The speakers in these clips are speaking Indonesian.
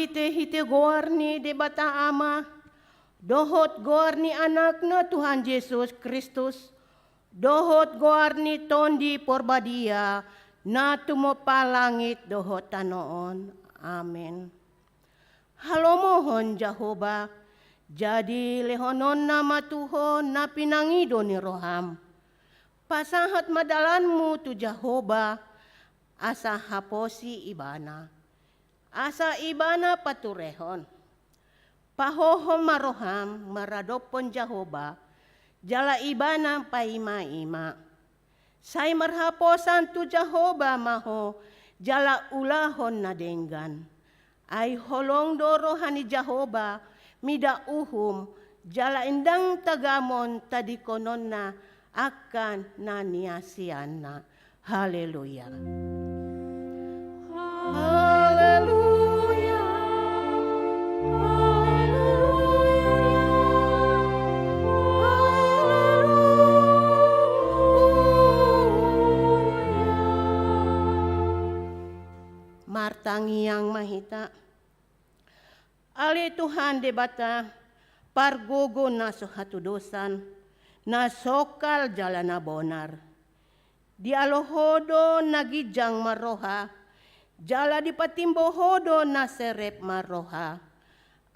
hite goarni debata ama, dohot goarni anakna Tuhan Yesus Kristus, dohot goarni tondi porbadia, na tumopalangit dohot tanoon. Amen. Halomohon Jehovah, jadi lehonon nama Tuhon na pinangido ni roham. Pasahat madalanmu tu Jehovah, asa haposi ibana. Asa ibana paturehon. Pahohom maroham maradopon Jehovah, jala ibana paima-ima. Say marhaposan tu Jehovah maho, jala ulahon na denggan. Ay holong doro hani Jehovah, mida uhum, jala indang tagamon tadikonon na akan naniasian na. Haleluya. Haleluya. Martangi yang mahita. Ali Tuhan debata pargogo na sohatudosan na sokal jalana bonar. Di alohodo nagijang maroha, jala di patimbohodo na serep maroha.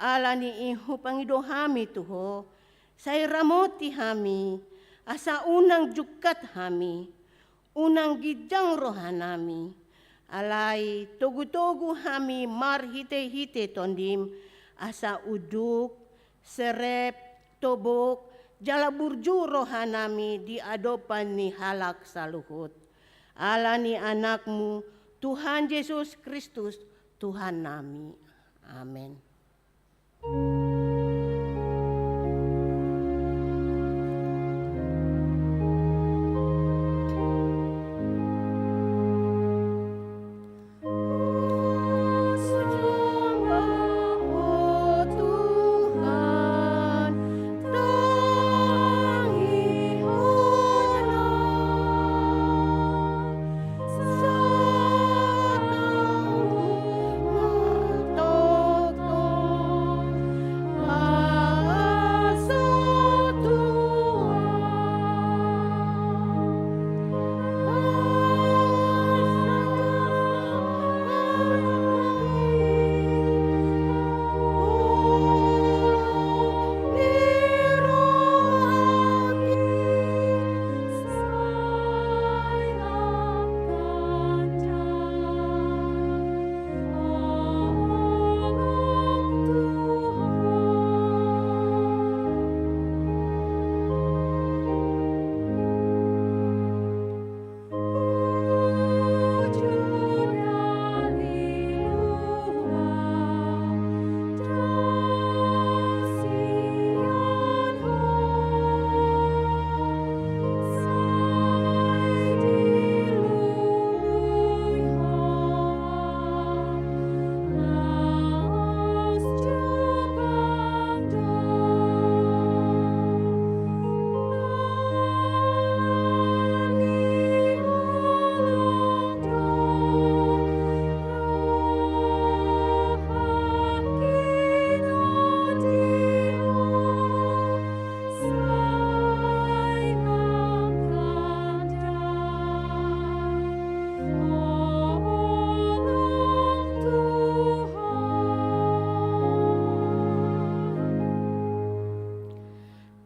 Ala ni ihu pangidohami tuho, say ramoti hami, asa unang jukat hami, unang gijang rohanami. Alay tugu-tugu hami marhite-hite tondim, asa uduk, serep, tobok, jala burju rohanami di adopan ni halak saluhut. Ala ni anakmu, Tuhan Yesus Kristus, Tuhan nami. Amin.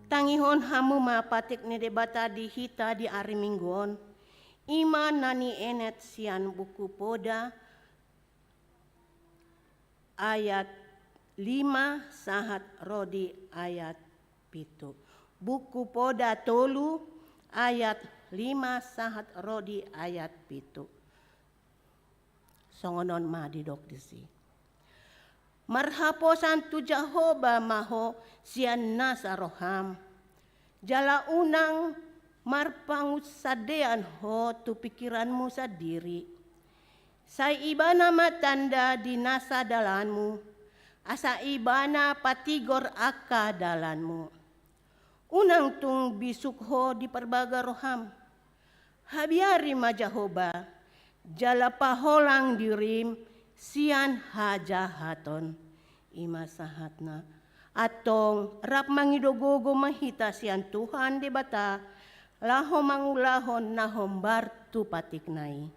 Tangihon hamu mapatik ni debata di hita di ari minggon. Ima nani enet sian buku poda ayat 5 sahat rodi ayat pitu. Buku poda tolu ayat 5 sahat rodi ayat pitu. Songonon ma didok disi. Marhaposan tu Jehovah maho sian nasa roham. Jala unang marpangut sadean ho tu pikiranmu sadiri. Say ibana matanda di nasa dalanmu. Asa ibana patigor aka dalanmu. Unang tung bisuk ho di perbaga roham. Habiari ma Jehovah. Jala paholang dirim sian hajahaton imasahatna. Atong rap mangidogogo mahita sian Tuhan di bata, laho mangulahon na hombar tu patiknai.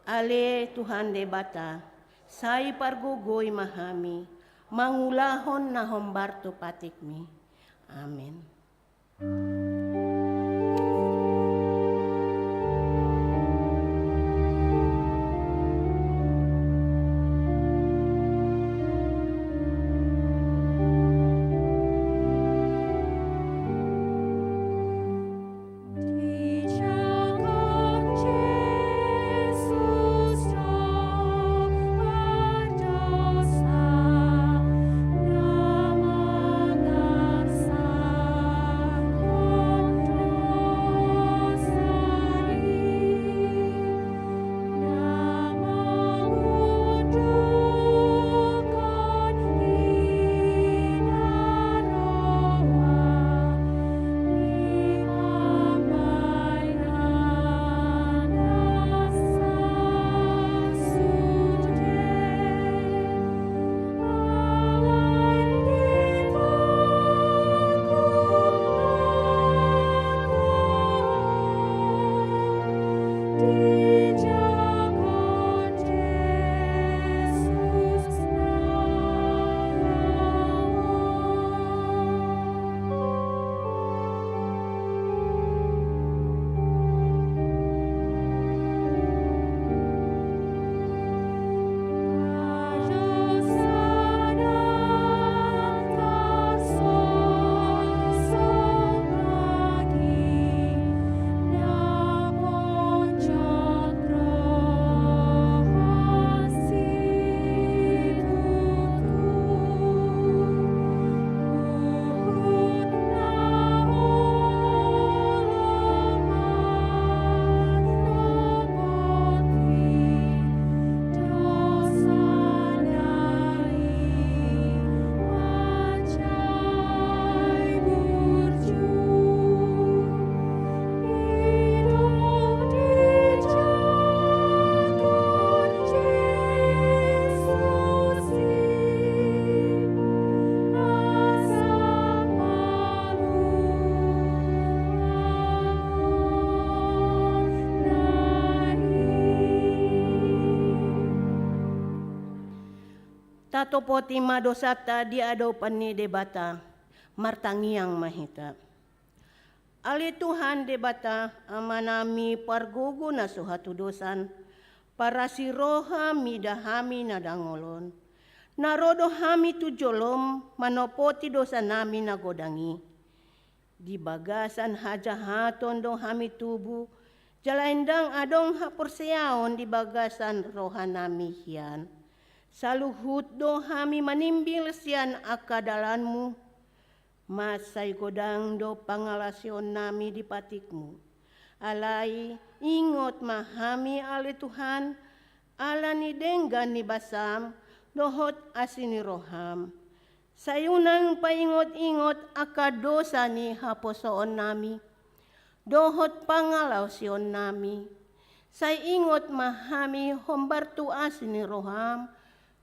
Ale Tuhan de bata, say pargugoy mahami, mangulahon na hombar tu patikmi. Amen. Tato poti madosata di ado pani debata martangiang mahita. Ali Tuhan debata amanami pargugu na suhatu dosan para si roha midahami na dangolon. Narodo hami tujolom manopoti dosa nami na godangi. Di bagasan hajahaton do hami tubu jalaindang adong hapurseaon di bagasan roha nami hian. Saluhut do hami manimbil sian akadalanmu, masay godang do pangalasyon nami di patikmu. Alay ingot mahami ali Tuhan, ala ni denggan ni basam, dohot asini roham. Sayunang paingot-ingot akadosa ni haposoon nami, dohot pangalasyon nami. Say ingot mahami hombartu asini roham,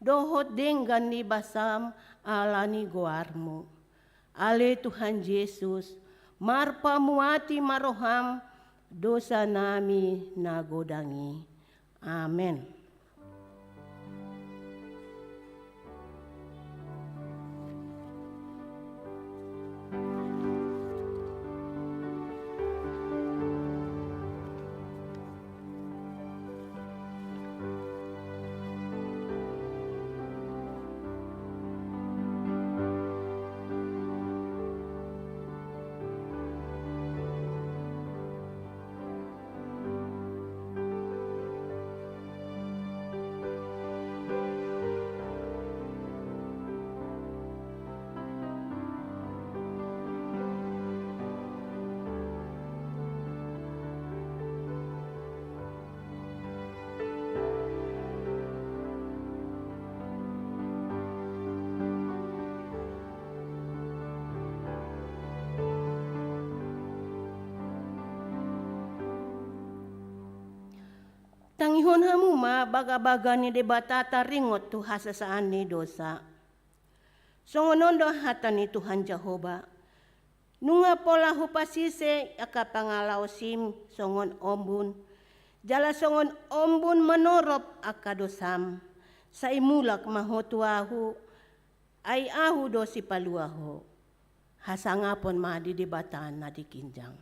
dohot denggan ni basam ala ni goarmu. Ale Tuhan Yesus, marpa muati maroham, dosa nami nagodangi. Amen. Tangihon hamu ma baga-baga ni debatata ringot tu hasasaan ni dosa. Songonondo hata ni Tuhan Jehova. Nunga pola hupasise aka pangalaw sim songon ombun. Jala songon ombun menorop aka dosam. Sa imulak mahotuahu ay ahu dosi paluaho. Hasangapon ma di debatan na dikinjang.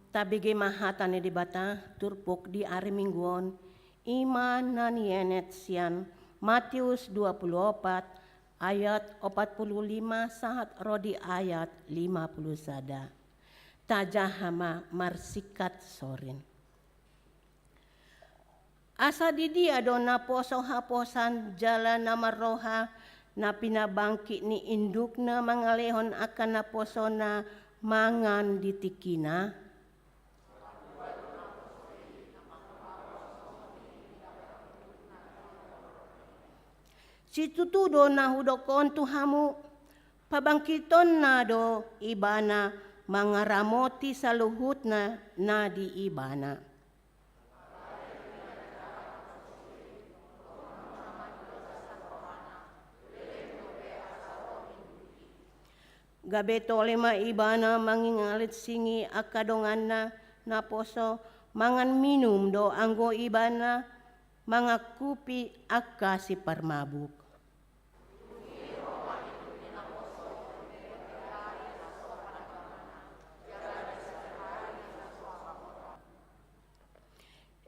Tabigi mahata ni dibata turpuk di ari mingguon iman nanienet sian Matius 24 ayat 45 saat rodi ayat 50 sada. Tajahama marsikat sorin. Asa didi adona poso haposan jalan nama roha na pinabangki ni induk na mangalehon akan na poso na mangan ditikina. Si tutudo na hudokon tuhamu pabangkiton na do ibana mga ramoti sa luhut na di ibana. Gabeto lima ibana mangingalit singi akadongan na poso mangan minum do anggo ibana mga kupi akka si parmabuk.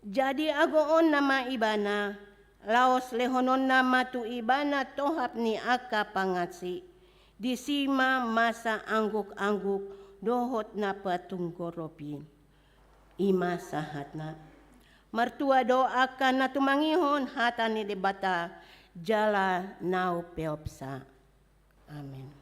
Jadi agoon nama ibana, laos lehonon nama tu ibana tohap ni aka pangasi. Disima masa angguk-angguk dohot na patunggoropin. Ima sahatna. Martua doa akan na tumangihon hata ni debata jala nau peopsa. Amin.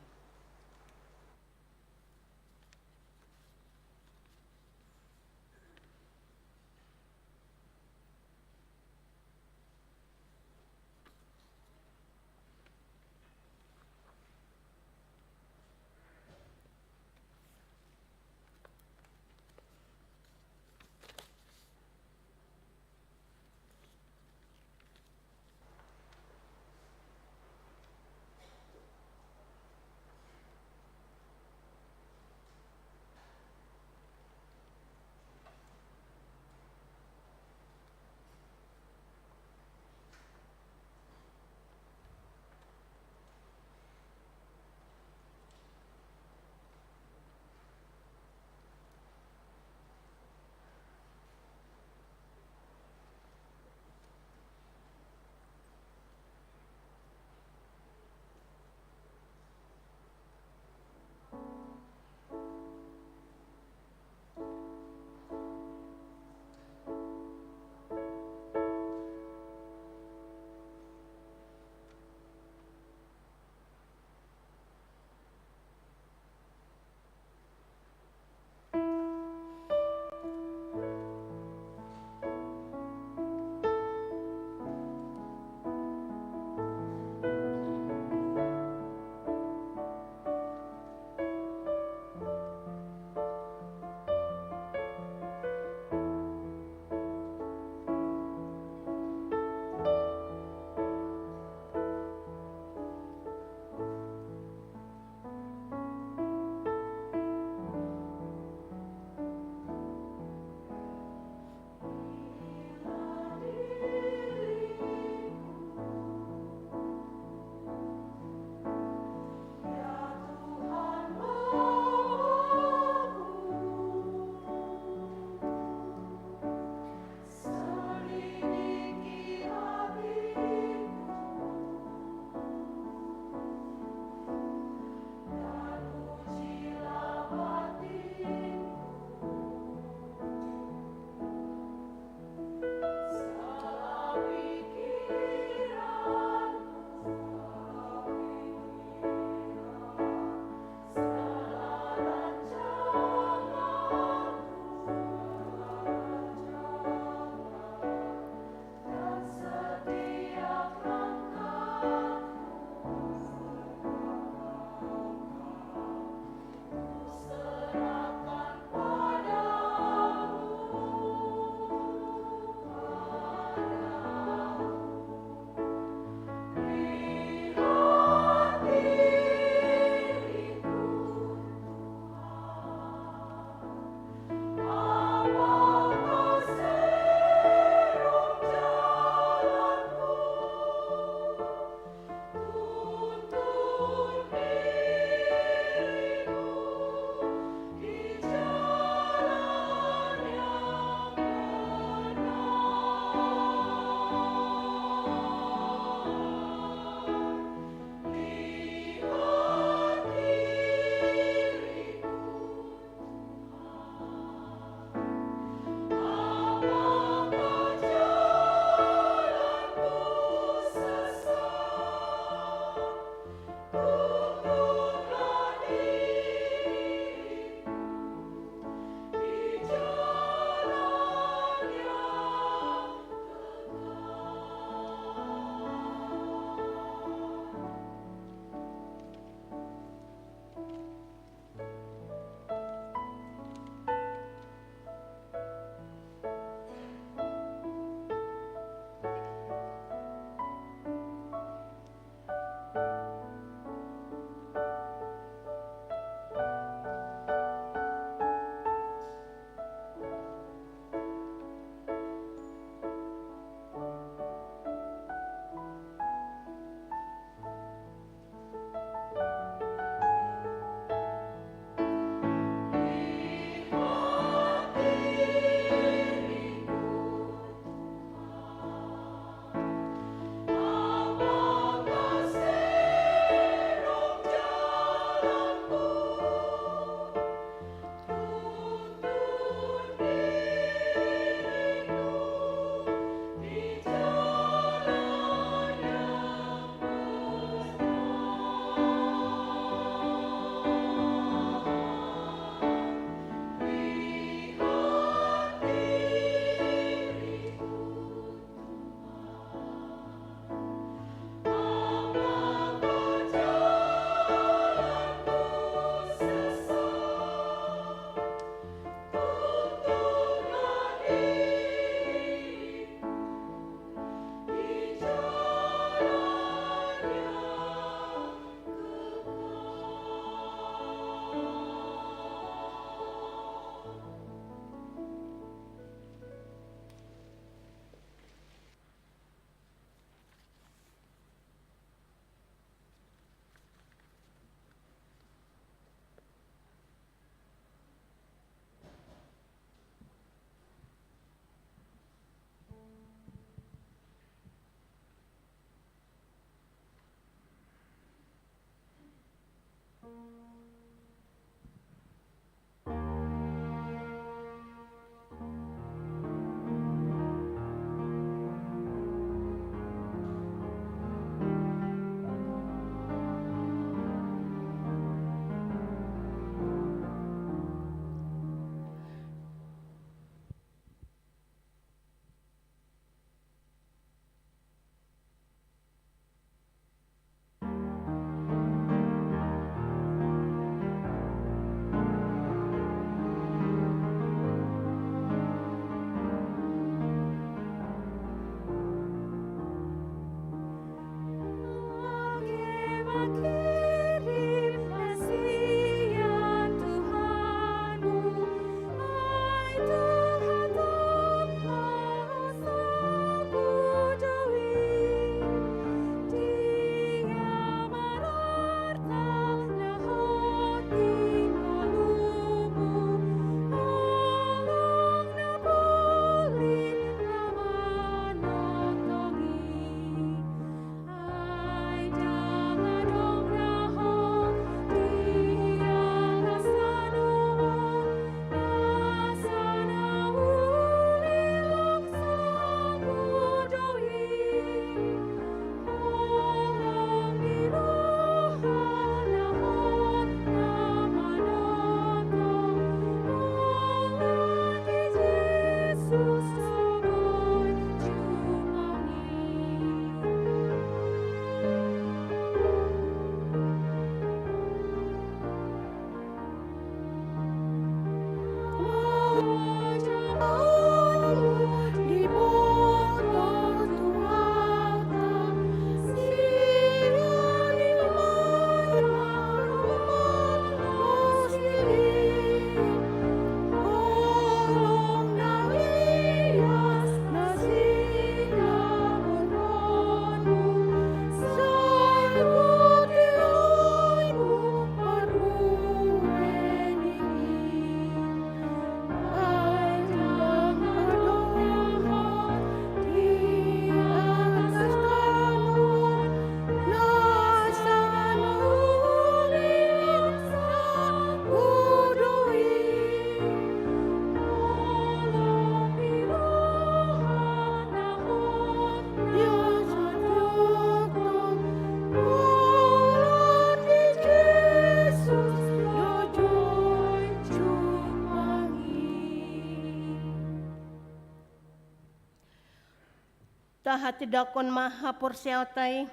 hatidakon maha porsiaw tay.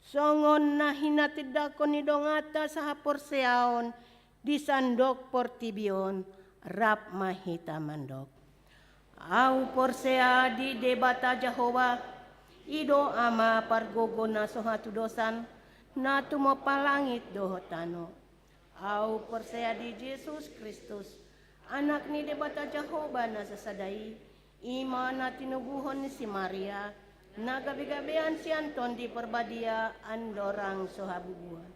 Songon na hinatidakon ni dongata sa haporsiaon di sandok portibion rap mahita mandok. Au porsea di debata Jehova ido ama pargogo na sohatu dosan na tumopalangit dohotano. Au porsea di Yesus Kristus anak ni debata Jehova na sasadai ima na tinubuhon ni si Maria na gabi-gabian si Anton di perbadia andorang sohabubuan.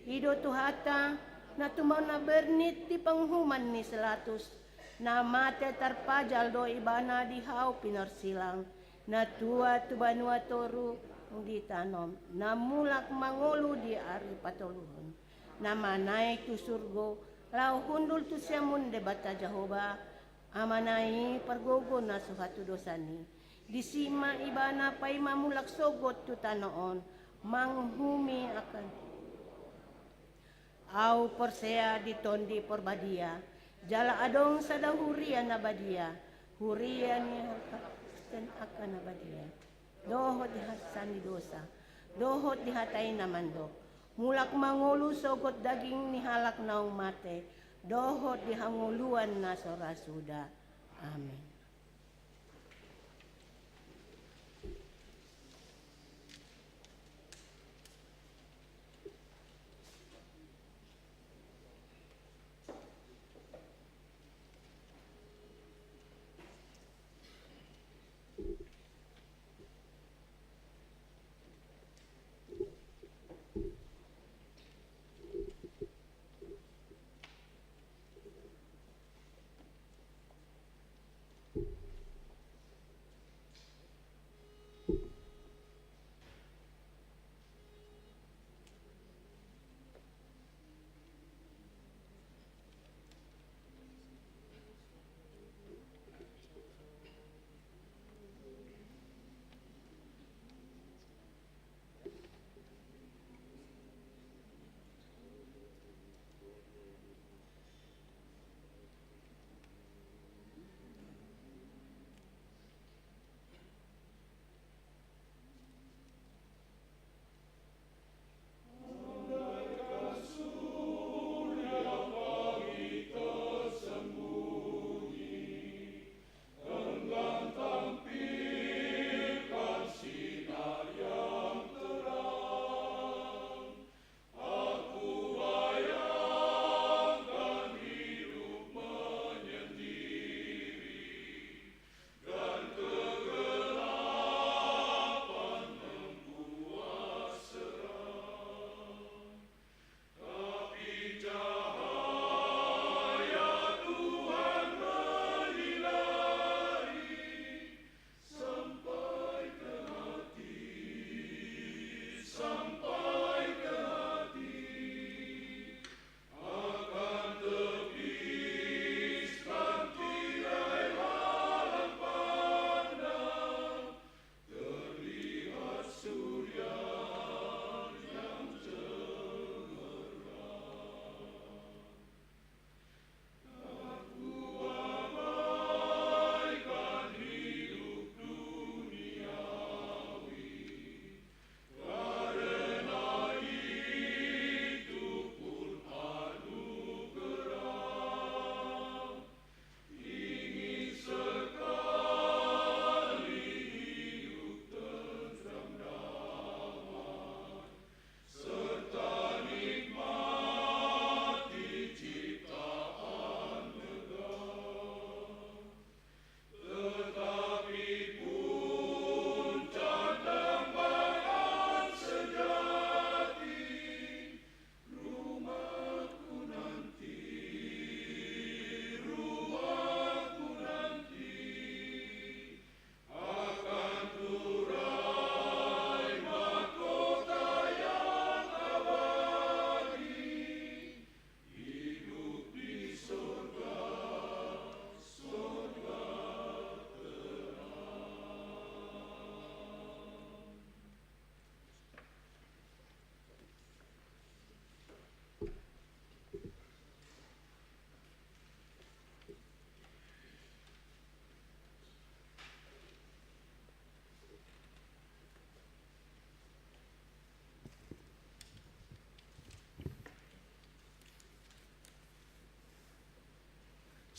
Ido tuhata na tumaw na bernit di panghuman ni selatus na mate tarpajal do ibana di hau pinorsilang na tua tubanua toru di tanom na mulak mangolu di ari patoluhon na manay tu surgo lau hundul tu siamun debata Jehova amanai pergogo na suhatu dosani disima ibana pay mamulak sogot tu tanoon manghumi akan au porsea di tondi porbadia jala adong sada hurian na badia hurian ni dan akan na badia dohot di hasan di dosa dohot di hatay na mandok mulak mangulu sogot daging ni halak naung mate dohot di hanguluan na sorasuda. Amin.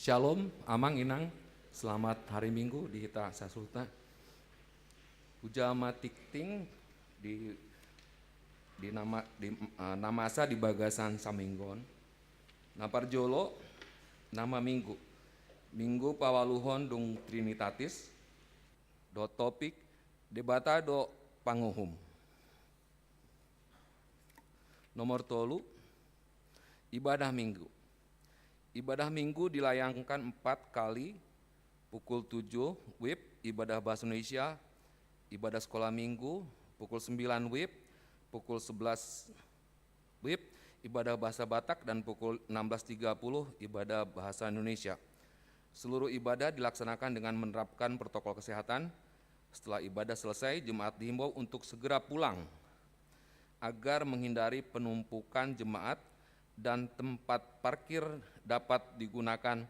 Shalom, Amang Inang, selamat hari Minggu di Hita Sasulta. Ujama Tikting di nama asa di Bagasan Saminggon. Naparjolo nama Minggu. Minggu Pawaluhon dung Trinitatis. Do topik debata do panguhum. Nomor 3, ibadah Minggu. Ibadah Minggu dilayangkan 4 kali pukul 7 WIB, ibadah bahasa Indonesia, ibadah sekolah Minggu, pukul 9 WIB, pukul 11 WIB, ibadah bahasa Batak, dan pukul 16.30 ibadah bahasa Indonesia. Seluruh ibadah dilaksanakan dengan menerapkan protokol kesehatan. Setelah ibadah selesai, jemaat dihimbau untuk segera pulang agar menghindari penumpukan jemaat dan tempat parkir dapat digunakan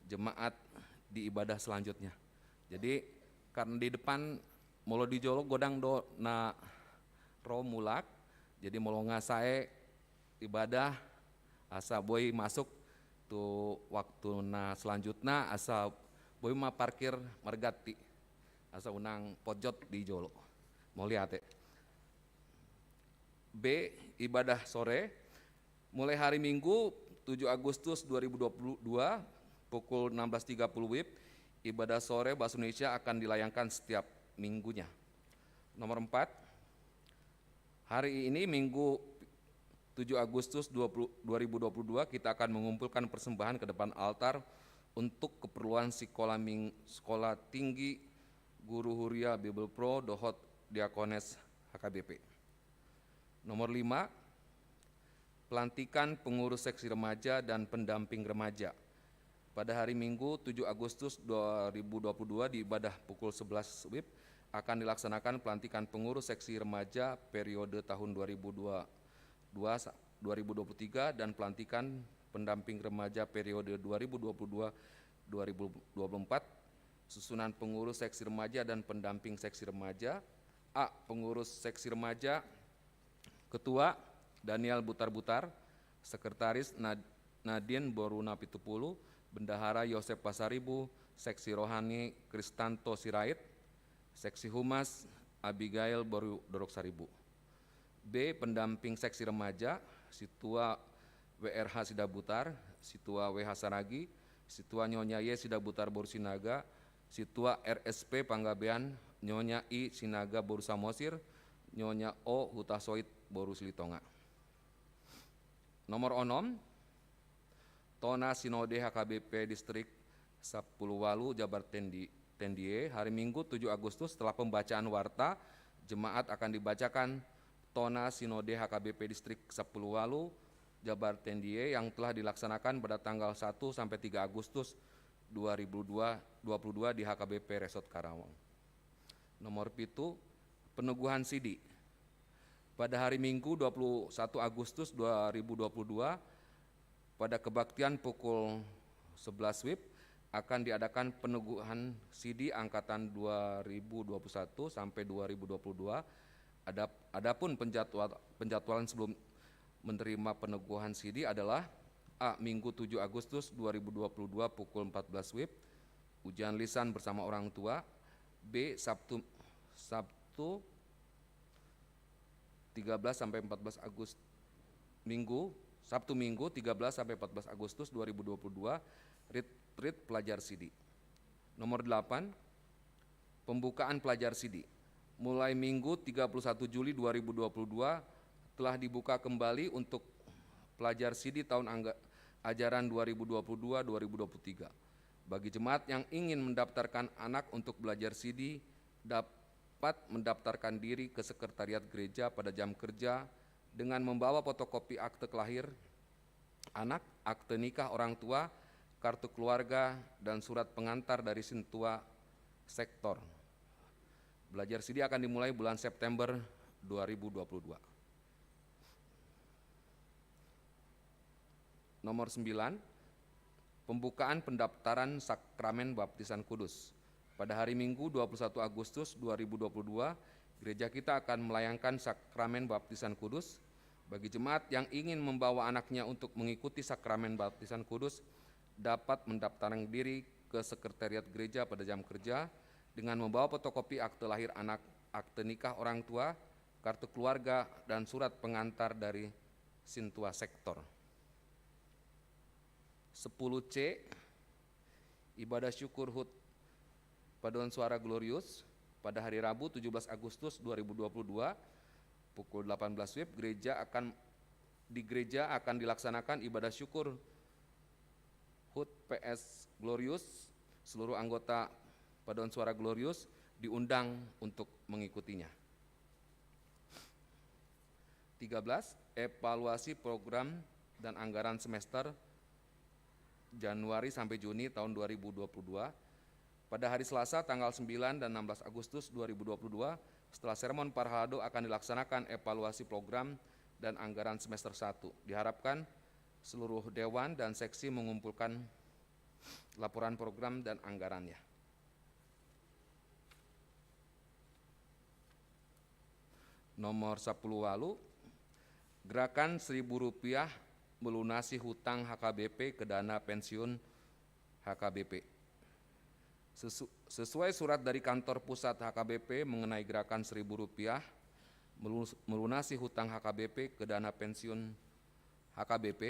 jemaat di ibadah selanjutnya. Jadi karena di depan molo di jolo godang do na ro mulak, jadi molo ngasae ibadah asa boy masuk tu waktu na selanjutnya asa boy ma parkir margati asa unang pojot di jolo. Mau lihat ya. B, ibadah sore. Mulai hari Minggu 7 Agustus 2022 pukul 16.30 WIB, ibadah sore bahasa Indonesia akan dilayangkan setiap minggunya. Nomor 4, hari ini Minggu 7 Agustus 2022 kita akan mengumpulkan persembahan ke depan altar untuk keperluan sekolah tinggi Guru Huria Bible Pro Dohot Diakones HKBP. Nomor 5, pelantikan pengurus seksi remaja dan pendamping remaja. Pada hari Minggu 7 Agustus 2022 di ibadah pukul 11 WIB akan dilaksanakan pelantikan pengurus seksi remaja periode tahun 2023 dan pelantikan pendamping remaja periode 2022-2024. Susunan pengurus seksi remaja dan pendamping seksi remaja. A. Pengurus seksi remaja. Ketua Daniel Butar-Butar, Sekretaris Nadine Boruna Pitupulu, Bendahara Yosep Pasaribu, Seksi Rohani Kristanto Sirait, Seksi Humas Abigail Boru Dorok Saribu. B. Pendamping Seksi Remaja, Situa WRH Sidabutar, Situa WH Saragi, Situa Nyonya Y Sidabutar Boru Sinaga, Situa RSP Panggabean Nyonya I Sinaga Boru Samosir, Nyonya O Hutasoit Boru Silitonga. Nomor 6, Tona Sinode HKBP Distrik 10 Walu Jabar Tendie, hari Minggu 7 Agustus setelah pembacaan warta, jemaat akan dibacakan Tona Sinode HKBP Distrik 10 Walu Jabar Tendie yang telah dilaksanakan pada tanggal 1 sampai 3 Agustus 2022 di HKBP Resort Karawang. Nomor 7, peneguhan sidi. Pada hari Minggu 21 Agustus 2022 pada kebaktian pukul 11 WIB akan diadakan peneguhan sidi angkatan 2021 sampai 2022. Adapun penjadwalan sebelum menerima peneguhan sidi adalah A. Minggu 7 Agustus 2022 pukul 14 WIB ujian lisan bersama orang tua. B. Sabtu 13 sampai 14 Agustus Sabtu Minggu 13 sampai 14 Agustus 2022 retreat pelajar sidi. Nomor 8, pembukaan pelajar sidi. Mulai Minggu 31 Juli 2022 telah dibuka kembali untuk pelajar sidi tahun ajaran 2022-2023. Bagi jemaat yang ingin mendaftarkan anak untuk belajar sidi dapat mendaftarkan diri ke sekretariat gereja pada jam kerja dengan membawa fotokopi akte kelahir anak, akte nikah orang tua, kartu keluarga, dan surat pengantar dari Sintua Sektor. Belajar sidi akan dimulai bulan September 2022. Nomor 9, pembukaan pendaftaran sakramen baptisan kudus. Pada hari Minggu 21 Agustus 2022, gereja kita akan melayangkan sakramen baptisan kudus. Bagi jemaat yang ingin membawa anaknya untuk mengikuti sakramen baptisan kudus, dapat mendaftarkan diri ke sekretariat gereja pada jam kerja dengan membawa fotokopi akte lahir anak, akte nikah orang tua, kartu keluarga, dan surat pengantar dari Sintua Sektor. 10C, ibadah syukur HUT Paduan Suara Glorious pada hari Rabu 17 Agustus 2022 pukul 18 WIB di gereja akan dilaksanakan ibadah syukur HUT PS Glorious. Seluruh anggota Paduan Suara Glorious diundang untuk mengikutinya. 13. Evaluasi program dan anggaran semester Januari sampai Juni tahun 2022. Pada hari Selasa tanggal 9 dan 16 Agustus 2022, setelah sermon Parhalado akan dilaksanakan evaluasi program dan anggaran semester 1. Diharapkan seluruh dewan dan seksi mengumpulkan laporan program dan anggarannya. Nomor 10 Walu, gerakan Rp1.000 melunasi hutang HKBP ke dana pensiun HKBP. Sesuai surat dari kantor pusat HKBP mengenai gerakan Rp1.000 melunasi hutang HKBP ke dana pensiun HKBP,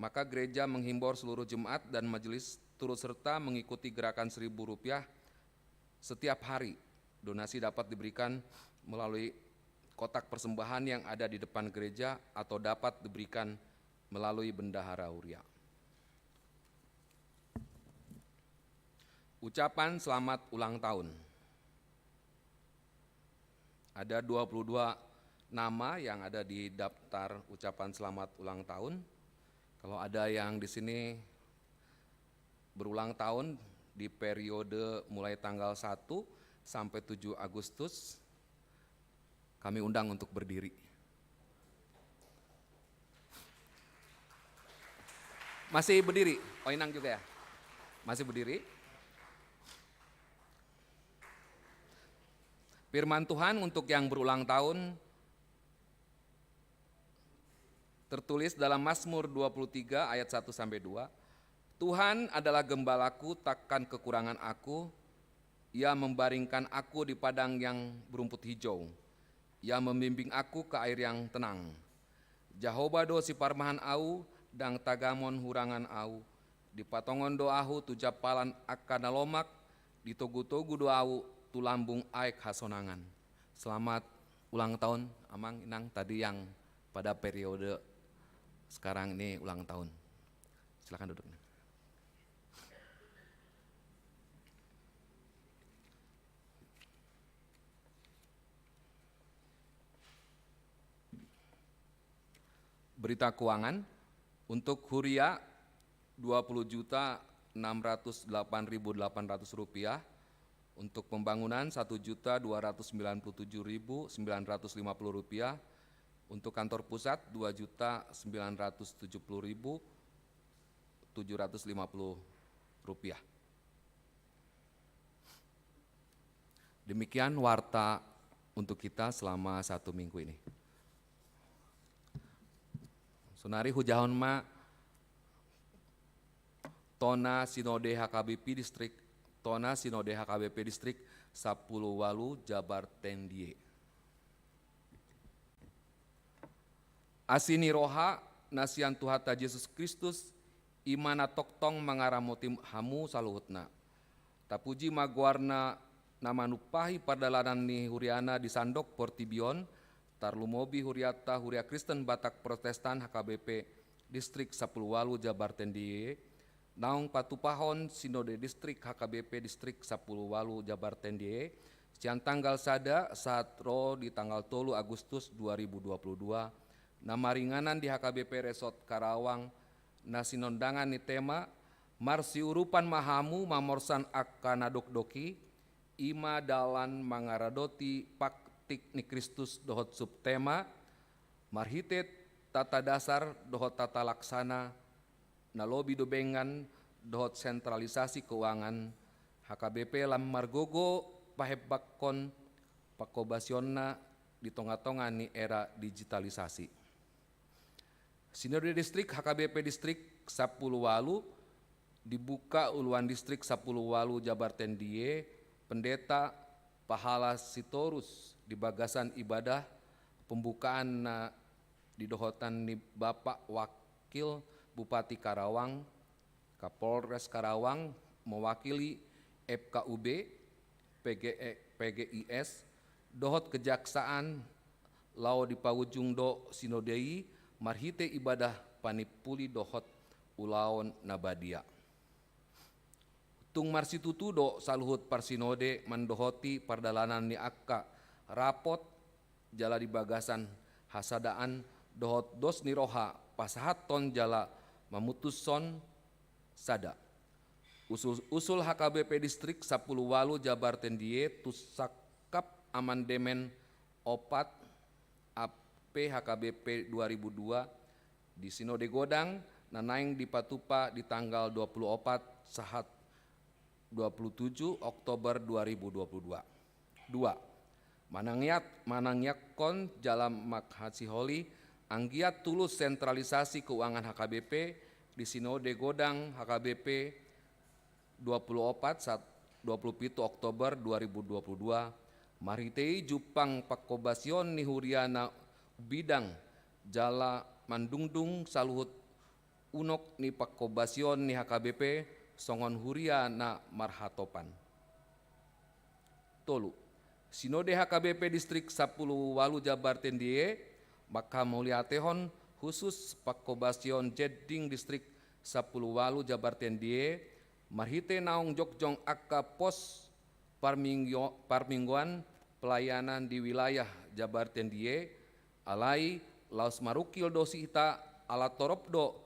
maka gereja menghimbau seluruh jemaat dan majelis turut serta mengikuti gerakan Rp1.000 setiap hari. Donasi dapat diberikan melalui kotak persembahan yang ada di depan gereja atau dapat diberikan melalui bendahara Huria. Ucapan selamat ulang tahun. Ada 22 nama yang ada di daftar ucapan selamat ulang tahun. Kalau ada yang di sini berulang tahun di periode mulai tanggal 1 sampai 7 Agustus, kami undang untuk berdiri. Masih berdiri? Oh, Inang juga ya? Masih berdiri? Firman Tuhan untuk yang berulang tahun tertulis dalam Mazmur 23 ayat 1 sampai 2. Tuhan adalah gembalaku, takkan kekurangan aku. Ia membaringkan aku di padang yang berumput hijau. Ia membimbing aku ke air yang tenang. Jahobado si parmahan au, dang tagamon hurangan au. Di patongon doahu tujapalan akana lomak, di togu-togu doau tulambung aek hasonangan. Selamat ulang tahun Amang Inang, tadi yang pada periode sekarang ini ulang tahun. Silakan duduk. Berita keuangan untuk Huria Rp20.608.800, untuk pembangunan Rp1.297.950, untuk kantor pusat Rp2.970.750. Demikian warta untuk kita selama 1 minggu ini. Sonari hujahon ma Tona Sinode HKBP Distrik, Tona Sinode HKBP Distrik 10 Walu Jabar Tendie. Asini roha nasian Tuhata Yesus Kristus imana toktong mangaramotim hamu saluhutna. Tapuji maguarna nama nupahi padalanan ni Huriana di Sandok Portibion, Tarlumobi Huriata Huria Kristen Batak Protestan HKBP Distrik 10 Walu Jabar Tendie, naung patupahon Sinode Distrik HKBP Distrik 10 Walu Jabar Tendie, siang tanggal sada saat ro di tanggal 3 Agustus 2022, nama ringanan di HKBP Resort Karawang, nasinondangan ni tema Marsi Urupan Mahamu Mamorsan Akanadokdoki, Ima Dalan Mangaradoti Pak Tiknik Kristus dohot subtema marhitet tata dasar dohot tata laksana nalobi dobengan dohot sentralisasi keuangan HKBP lam margogo pahebakkon pakobasionna di tonga-tonga ni era digitalisasi. Sinode Distrik HKBP Distrik 10 Walu dibuka uluan distrik 10 Walu Jabar Tendie, pendeta Pahala Sitorus di bagasan ibadah pembukaan di dohotan ni Bapak Wakil Bupati Karawang, Kapolres Karawang mewakili FKUB, PGIS, dohot kejaksaan lao di pawujung do sinodei marhite ibadah panipuli dohot ulaon nabadia. Tung marsitutu do saluhut parsinode mandohoti pardalanan ni akka rapot jala di bagasan hasadaan dohot dos ni roha pasahat ton jala mamutuson sada. Usul HKBP Distrik 10 Walu Jabar Tendie tusakap amandemen opat AP HKBP 2002 di Sinode Godang nanaing di Patupa di tanggal 24 sahat 27 Oktober 2022. 2. Manangyakon jalam makhasiholi anggiat tulus sentralisasi keuangan HKBP di Sinode Godang HKBP 27 Oktober 2022 maritei Jupang Pakobasion ni Huriana bidang jala mandungdung saluhut unok ni Pakobasion ni HKBP songon Huriana marhatopan. Tolu. Sinode HKBP Distrik 10 Walu Jabar Tendie maka muliatehon khusus Pakobasion Jeding Distrik 10 Walu Jabar Tendie marhite naung jogjong akka pos parmingguan pelayanan di wilayah Jabar Tendie alai laos marukil dosi ita ala toropdo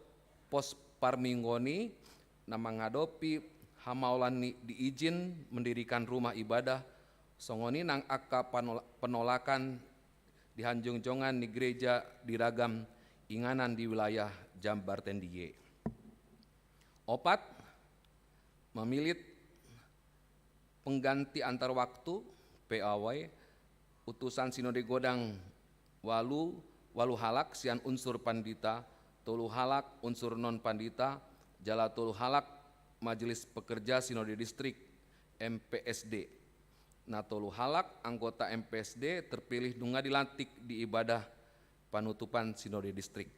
pos parminggoni nama ngadopi hamaulan diizin mendirikan rumah ibadah songoni nang akka penolakan di Hanjungjongan di gereja diragam inganan di wilayah Jabar Tendie. Opat, memilit pengganti antar waktu PAW utusan Sinode Godang Walu halak sian unsur pandita, tolu halak unsur non pandita, jala tolu halak Majelis Pekerja Sinode Distrik MPSD. Nah tolu halak anggota MPSD terpilih dunga dilantik di ibadah panutupan Sinode Distrik.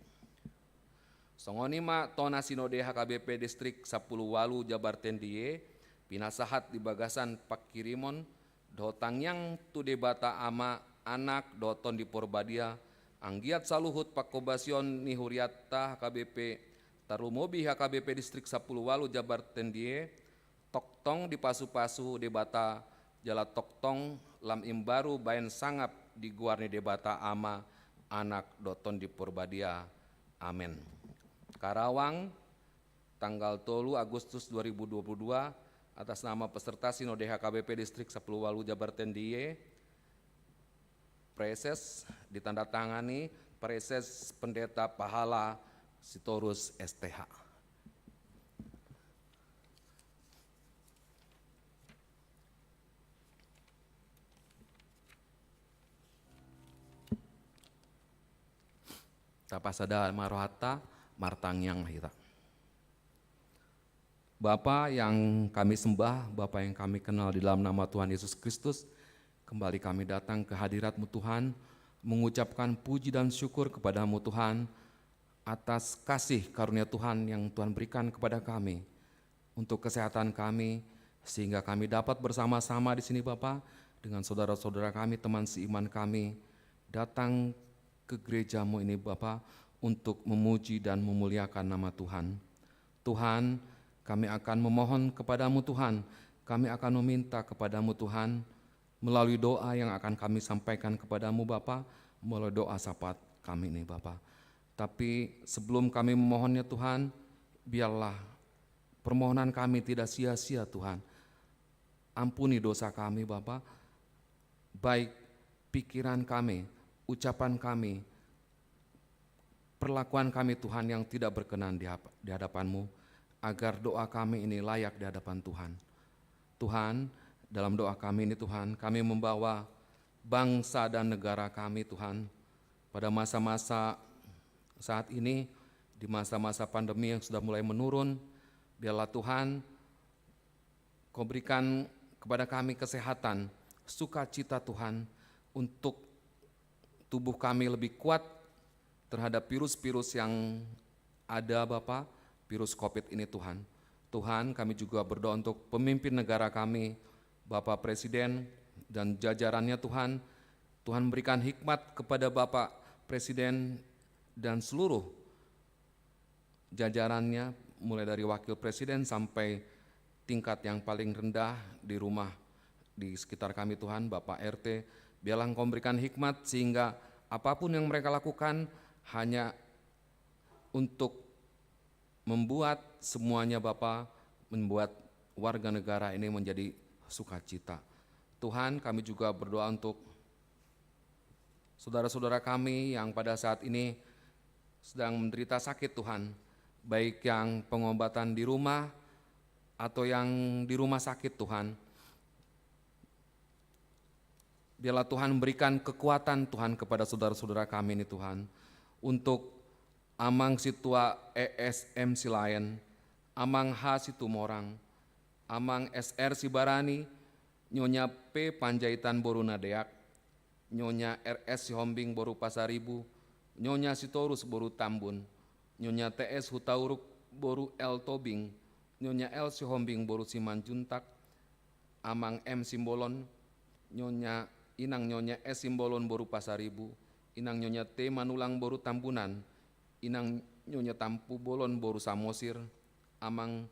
Songoni ma tona Sinode HKBP Distrik 10 Walu Jabar Tendie pinasahat di bagasan Pakirimon dotang yang tu debata ama anak doton di Porbadia anggiat saluhut Pakobasion ni Huriata HKBP Tarumobi HKBP Distrik 10 Walu Jabar Tendie toktong di pasu-pasu debata jala toktong lam imbaru bayan sangap di guarni debata ama anak doton di Porbadia. Amin. Karawang tanggal 3 Agustus 2022 atas nama peserta Sinode HKBP Distrik 10 Walu Jabar Tendie preses ditandatangani preses Pendeta Pahala Sitorus STH. Tapasada marohata martangyang hita. Bapa yang kami sembah, Bapa yang kami kenal di dalam nama Tuhan Yesus Kristus, kembali kami datang ke hadirat-Mu Tuhan, mengucapkan puji dan syukur kepada-Mu Tuhan, atas kasih karunia Tuhan yang Tuhan berikan kepada kami, untuk kesehatan kami, sehingga kami dapat bersama-sama di sini Bapa, dengan saudara-saudara kami, teman seiman kami, datang ke gereja-Mu ini Bapa, untuk memuji dan memuliakan nama Tuhan. Tuhan, kami akan memohon kepada-Mu Tuhan, kami akan meminta kepada-Mu Tuhan, melalui doa yang akan kami sampaikan kepada-Mu Bapa, melalui doa syafaat kami ini Bapa. Tapi sebelum kami memohonnya Tuhan, biarlah permohonan kami tidak sia-sia Tuhan. Ampuni dosa kami Bapa, baik pikiran kami, ucapan kami, perlakuan kami Tuhan yang tidak berkenan di hadapan-Mu, agar doa kami ini layak di hadapan Tuhan. Tuhan, dalam doa kami ini Tuhan, kami membawa bangsa dan negara kami Tuhan, pada masa-masa saat ini, di masa-masa pandemi yang sudah mulai menurun, Biarlah Tuhan Kau berikan kepada kami kesehatan, sukacita Tuhan, untuk tubuh kami lebih kuat terhadap virus-virus yang ada Bapa, virus COVID ini Tuhan. Tuhan, kami juga berdoa untuk pemimpin negara kami, Bapak Presiden dan jajarannya Tuhan. Tuhan berikan hikmat kepada Bapak Presiden dan seluruh jajarannya, mulai dari Wakil Presiden sampai tingkat yang paling rendah di rumah di sekitar kami Tuhan, Bapak RT. Biarlah Engkau memberikan hikmat sehingga apapun yang mereka lakukan hanya untuk membuat semuanya Bapa, membuat warga negara ini menjadi sukacita. Tuhan, kami juga berdoa untuk saudara-saudara kami yang pada saat ini sedang menderita sakit Tuhan, baik yang pengobatan di rumah atau yang di rumah sakit Tuhan. Biarlah Tuhan memberikan kekuatan Tuhan kepada saudara-saudara kami ini Tuhan, untuk Amang Situa ESM Silayan, Amang H Situmorang, Amang SR Sibarani, Nyonya P Panjaitan Boru Nadeak, Nyonya RS Sihombing Boru Pasaribu, Nyonya Sitorus Boru Tambun, Nyonya TS Hutauruk Boru El Tobing, Nyonya L Sihombing Boru Simanjuntak, Amang M Simbolon, Nyonya Inang Nyonya S Simbolon Boru Pasaribu, Inang Nyonya T Manulang Boru Tambunan, Inang Nyonya Tampu Bolon Boru Samosir, Amang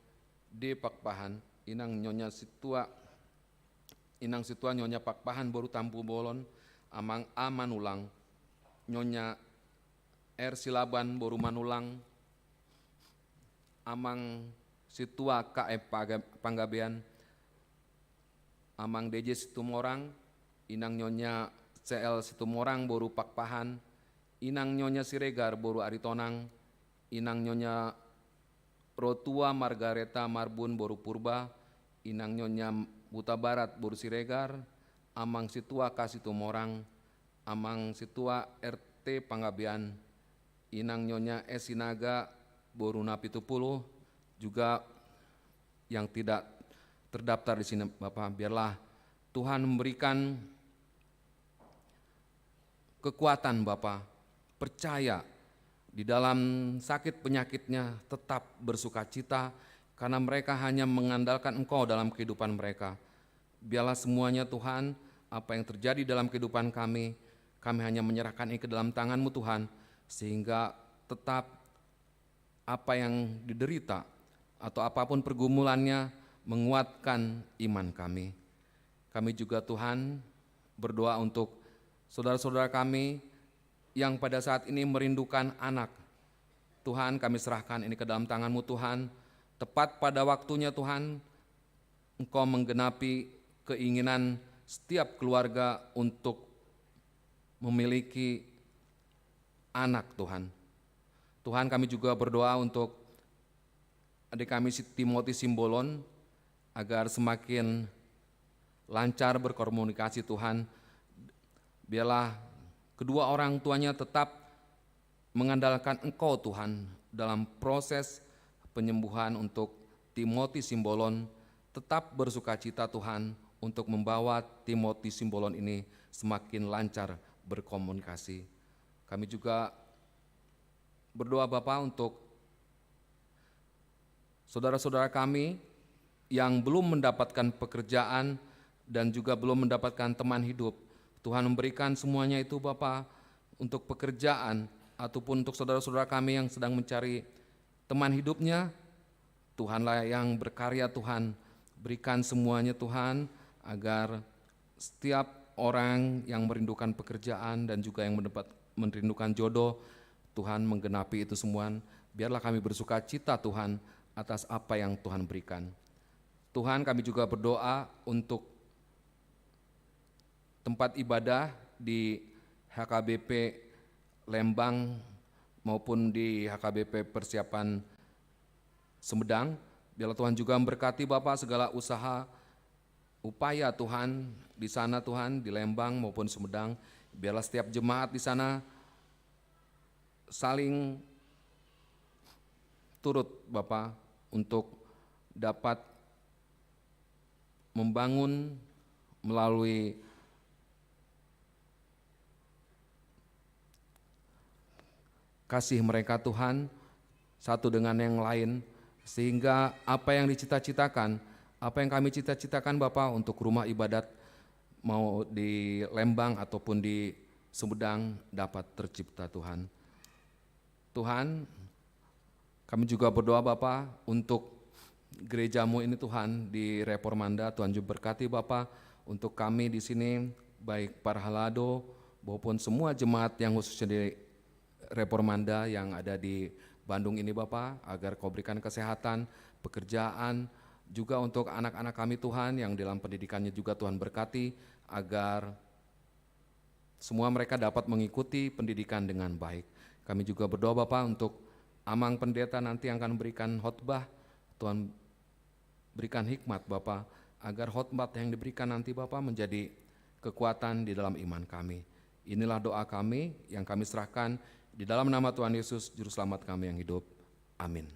D Pakpahan, Inang Situa Nyonya Pakpahan Boru Tampu Bolon, Amang A Manulang, Nyonya R Silaban Boru Manulang, Amang Situa KF Panggabean, Amang DJ Situmorang, Inang Nyonya CL Situmorang Boru Pakpahan, Inang Nyonya Siregar Boru Aritonang, Inang Nyonya Rotua Margareta Marbun Boru Purba, Inang Nyonya Buta Barat Boru Siregar, Amang Situa Kasitumorang, Amang Situa RT Panggabean, Inang Nyonya S Sinaga Boru Napitupulu, juga yang tidak terdaftar di sini Bapak. Biarlah Tuhan memberikan kekuatan Bapa, percaya di dalam sakit penyakitnya tetap bersukacita karena mereka hanya mengandalkan Engkau dalam kehidupan mereka. Biarlah semuanya Tuhan, apa yang terjadi dalam kehidupan kami hanya menyerahkan ini ke dalam tangan-Mu Tuhan, sehingga tetap apa yang diderita atau apapun pergumulannya menguatkan iman kami. Kami juga Tuhan berdoa untuk saudara-saudara kami yang pada saat ini merindukan anak. Tuhan, kami serahkan ini ke dalam tangan-Mu Tuhan. Tepat pada waktunya Tuhan, Engkau menggenapi keinginan setiap keluarga untuk memiliki anak Tuhan. Tuhan, kami juga berdoa untuk adik kami Timothy Simbolon agar semakin lancar berkomunikasi Tuhan. Biarlah kedua orang tuanya tetap mengandalkan Engkau Tuhan dalam proses penyembuhan untuk Timothy Simbolon. Tetap bersukacita Tuhan untuk membawa Timothy Simbolon ini semakin lancar berkomunikasi. Kami juga berdoa Bapa untuk saudara-saudara kami yang belum mendapatkan pekerjaan dan juga belum mendapatkan teman hidup. Tuhan memberikan semuanya itu Bapa untuk pekerjaan ataupun untuk saudara-saudara kami yang sedang mencari teman hidupnya. Tuhanlah yang berkarya Tuhan, berikan semuanya Tuhan agar setiap orang yang merindukan pekerjaan dan juga yang merindukan jodoh, Tuhan menggenapi itu semua. Biarlah kami bersuka cita Tuhan atas apa yang Tuhan berikan. Tuhan, kami juga berdoa untuk tempat ibadah di HKBP Lembang maupun di HKBP Persiapan Sumedang. Biarlah Tuhan juga memberkati Bapak segala usaha, upaya Tuhan di sana Tuhan, di Lembang maupun Sumedang. Biarlah setiap jemaat di sana saling turut Bapak untuk dapat membangun melalui kasih mereka Tuhan satu dengan yang lain, sehingga apa yang dicita-citakan, apa yang kami cita-citakan Bapa untuk rumah ibadat mau di Lembang ataupun di Sumedang dapat tercipta Tuhan. Tuhan, kami juga berdoa Bapa untuk gerejamu ini Tuhan di Reformanda. Tuhan juga berkati Bapa untuk kami di sini, baik para halado maupun semua jemaat yang khususnya di Reformanda yang ada di Bandung ini Bapa, agar Kau berikan kesehatan, pekerjaan, juga untuk anak-anak kami Tuhan yang dalam pendidikannya juga Tuhan berkati, agar semua mereka dapat mengikuti pendidikan dengan baik. Kami juga berdoa Bapa untuk Amang Pendeta nanti yang akan memberikan khotbah, Tuhan berikan hikmat Bapa, agar khotbah yang diberikan nanti Bapa menjadi kekuatan di dalam iman kami. Inilah doa kami yang kami serahkan di dalam nama Tuhan Yesus, Juru Selamat kami yang hidup. Amin.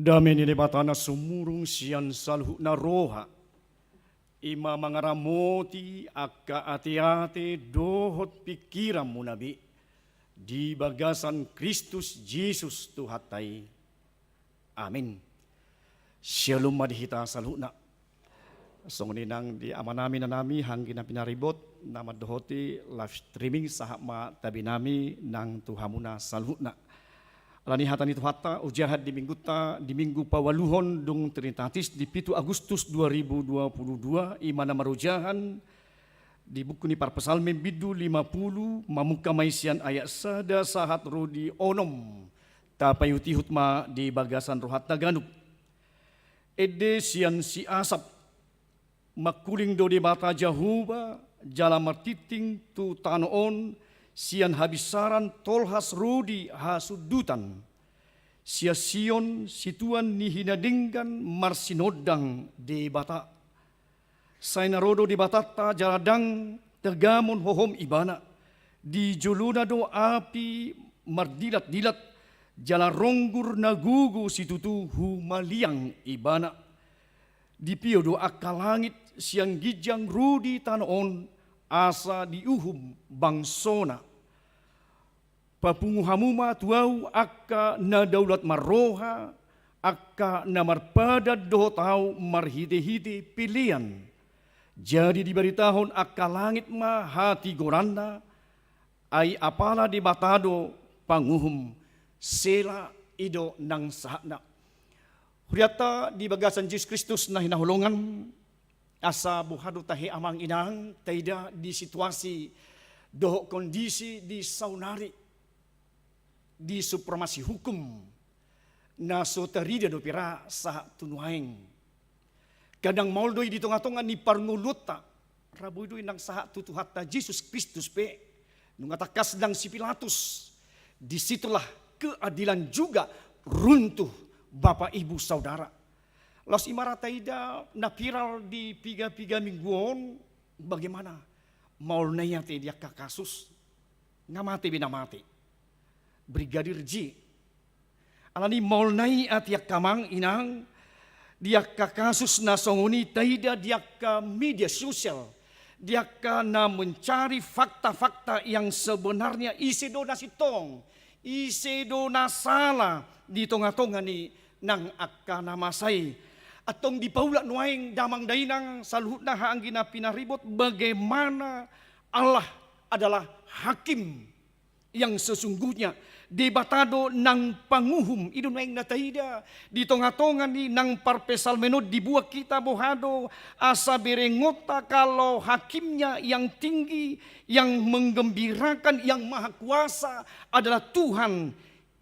Dami ni batana sumurung sian salhuna roha. Ima mangaramoti akka ati-ati dohot pikiranmu nabi. Di bagasan Kristus Yesus Tuhatai. Amin. Shalom madihita salhuna. Songoninang di amanami na nami hanggi na pinaribot na madohoti live streaming sahama tabi nami nang tuhamuna salhuna. Lani hatan itu hata ujahat di minggu pawaluhon dung Trinitatis di 7 Agustus 2022 imana marujahan di buku ni Parpesalme bidu 50 mamuka maisian ayat sada sahat rodi onom tapayuti hutma di bagasan rohat taganuk ede sian si asap makuling do di bata jahuba jala martiting tu tanoon sian habisaran tolhas rodi hasudutan. Sia sion situan ni hinadinggan marsinodang di bata. Sainarodo di batata jaladang tegamon hohom ibana. Di juluna do api mardilat-dilat jala ronggur nagugu situtu humaliang ibana. Di piodo akka langit siang gijang rudi tanoon asa diuhum bangsona. Papunguhamuma tuau akka na daulat maroha, akka na marpada dohotau marhide-hide pilihan. Jadi diberitahon akka langit ma hati goranda, ay apala di batado panguhum sela ido nang sahana. Huriata di bagasan Yesus Kristus na hinahulungan, asa buhado tahi amang inang, taida di situasi doho kondisi di saunari, di supremasi hukum, na soterida do pira sa tunuhaing. Kadang mauldoy di tonga-tonga ni parnguluta, rabuidoy nang saha tutuhatta Yesus Kristus pe, nungatakas dang si Pilatus, disitulah keadilan juga runtuh Bapak Ibu Saudara. Los imarataida na viral di piga-piga mingguon, bagaimana maul naya te dia kasus ngamate binamate. Brigadir J. Alani maul nai atiak kamang inang dia kasus na songoni taida dia ka media sosial. Dia na mencari fakta-fakta yang sebenarnya isi do nasitong, isi do nasala di tonga-tonga ni nang akka namasay. Atong di paula nuaing damang dainang saluhut na haanggina pinaribot bagaimana Allah adalah hakim yang sesungguhnya. Debatado nang panguhum idun naing nataida di tonga-tonga ni nang parpesal menod di buah kita bohado asa berengota kalau hakimnya yang tinggi, yang menggembirakan, yang maha kuasa adalah Tuhan.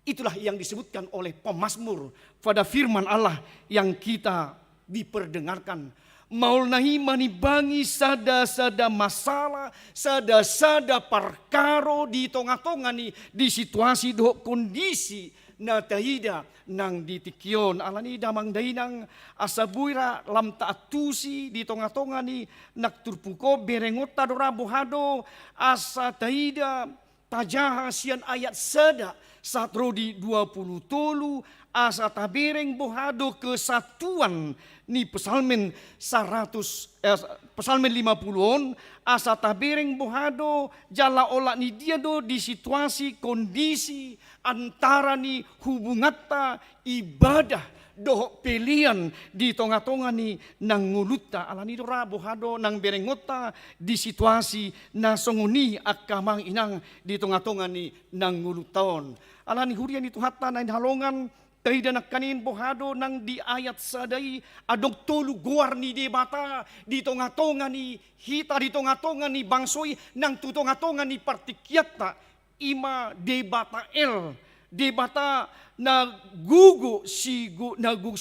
Itulah yang disebutkan oleh pemazmur pada firman Allah yang kita diperdengarkan. Maulnahi manibangi sada-sada masalah, sada-sada perkara di tonga-tonga ni di situasi do kondisi na tahida nang ditikyon alani damang dainang asabuira lam taatusi di tonga-tonga ni nakturpuko berengota dora bohado asa tahida tajaha sian ayat sada satro di 20 tolu asa tabereng bohado kesatuan ni pesalmen 50 asa tabereng bohado jala ola ni dia do di situasi kondisi antara ni hubungata ibadah doh pilihan di tonga-tonga ni nang nguluta alani dora bohado nang berengota di situasi na songoni akamang inang di tonga-tonga ni nang nguluton alani hurian itu hatta na halongan taida nakanin bohado nang di ayat sadai adong tolu guar ni debata di tonga-tonga ni hita di tonga-tonga ni bangsoy nang tu tonga-tonga ni partikyata ima debata debata na gugu si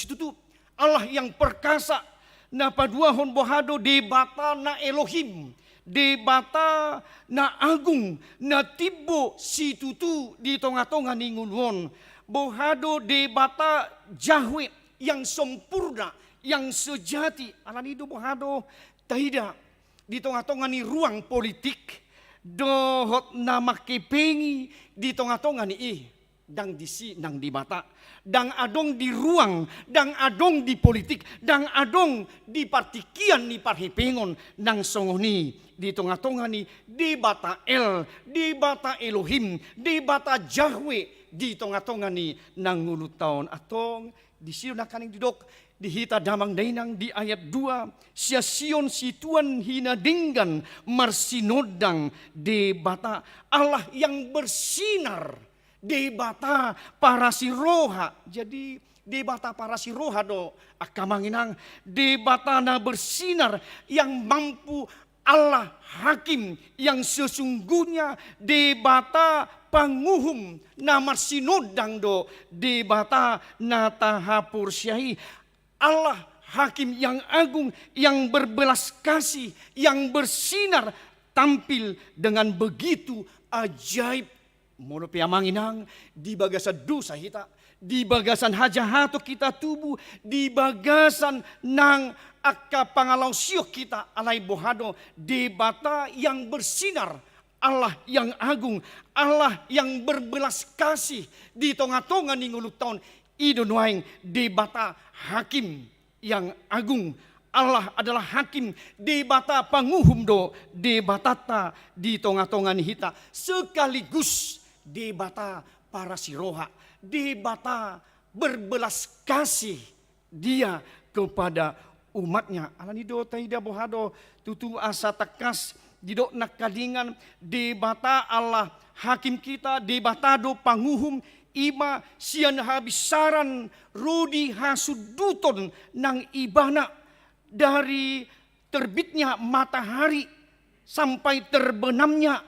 tutu Allah yang perkasa na paduahon bohado debata na Elohim debata na agung na tibo si tutu di tonga-tonga ni ngulwon bohado debata Yahweh yang sempurna, yang sejati. Alani do bohado taida di tonga-tonga ni ruang politik dohot na makipengi di tonga-tonga ni dang disi nang di mata, dang adong di ruang, dang adong di politik, dang adong di partikian ni parhipengon nang songoni di tonga-tonga ni debata debata Elohim, debata Yahweh di tonga-tonga ni nang ngulutaon atong di siyo na kaning didok dihita damang dainang di ayat 2 sia Sion si Tuan hinadinggan marsinodang debata Allah yang bersinar debata para si roha jadi debata para si roha do akamanginang debata na bersinar yang mampu Allah hakim yang sesungguhnya debata panguhum na marsinodang do debata na tahapur syai Allah hakim yang agung yang berbelas kasih yang bersinar tampil dengan begitu ajaib mono piamanginang di bagasan dosa kita di bagasan hajahato kita tubuh di bagasan nang akka pangalaw siyok kita alay bohado debata yang bersinar Allah yang agung Allah yang berbelas kasih di tonga-tonga ni nguluk taon idonuaing debata hakim yang agung. Allah adalah hakim di bata panguhum do di batata di tonga-tongan hita sekaligus di bata para siroha di bata berbelas kasih dia kepada umatnya. Alani do taida bohado tutu asa takas didok nak kadingan di bata Allah hakim kita di bata do panguhum ima sian habisaran rudi hasuduton nang ibana dari terbitnya matahari sampai terbenamnya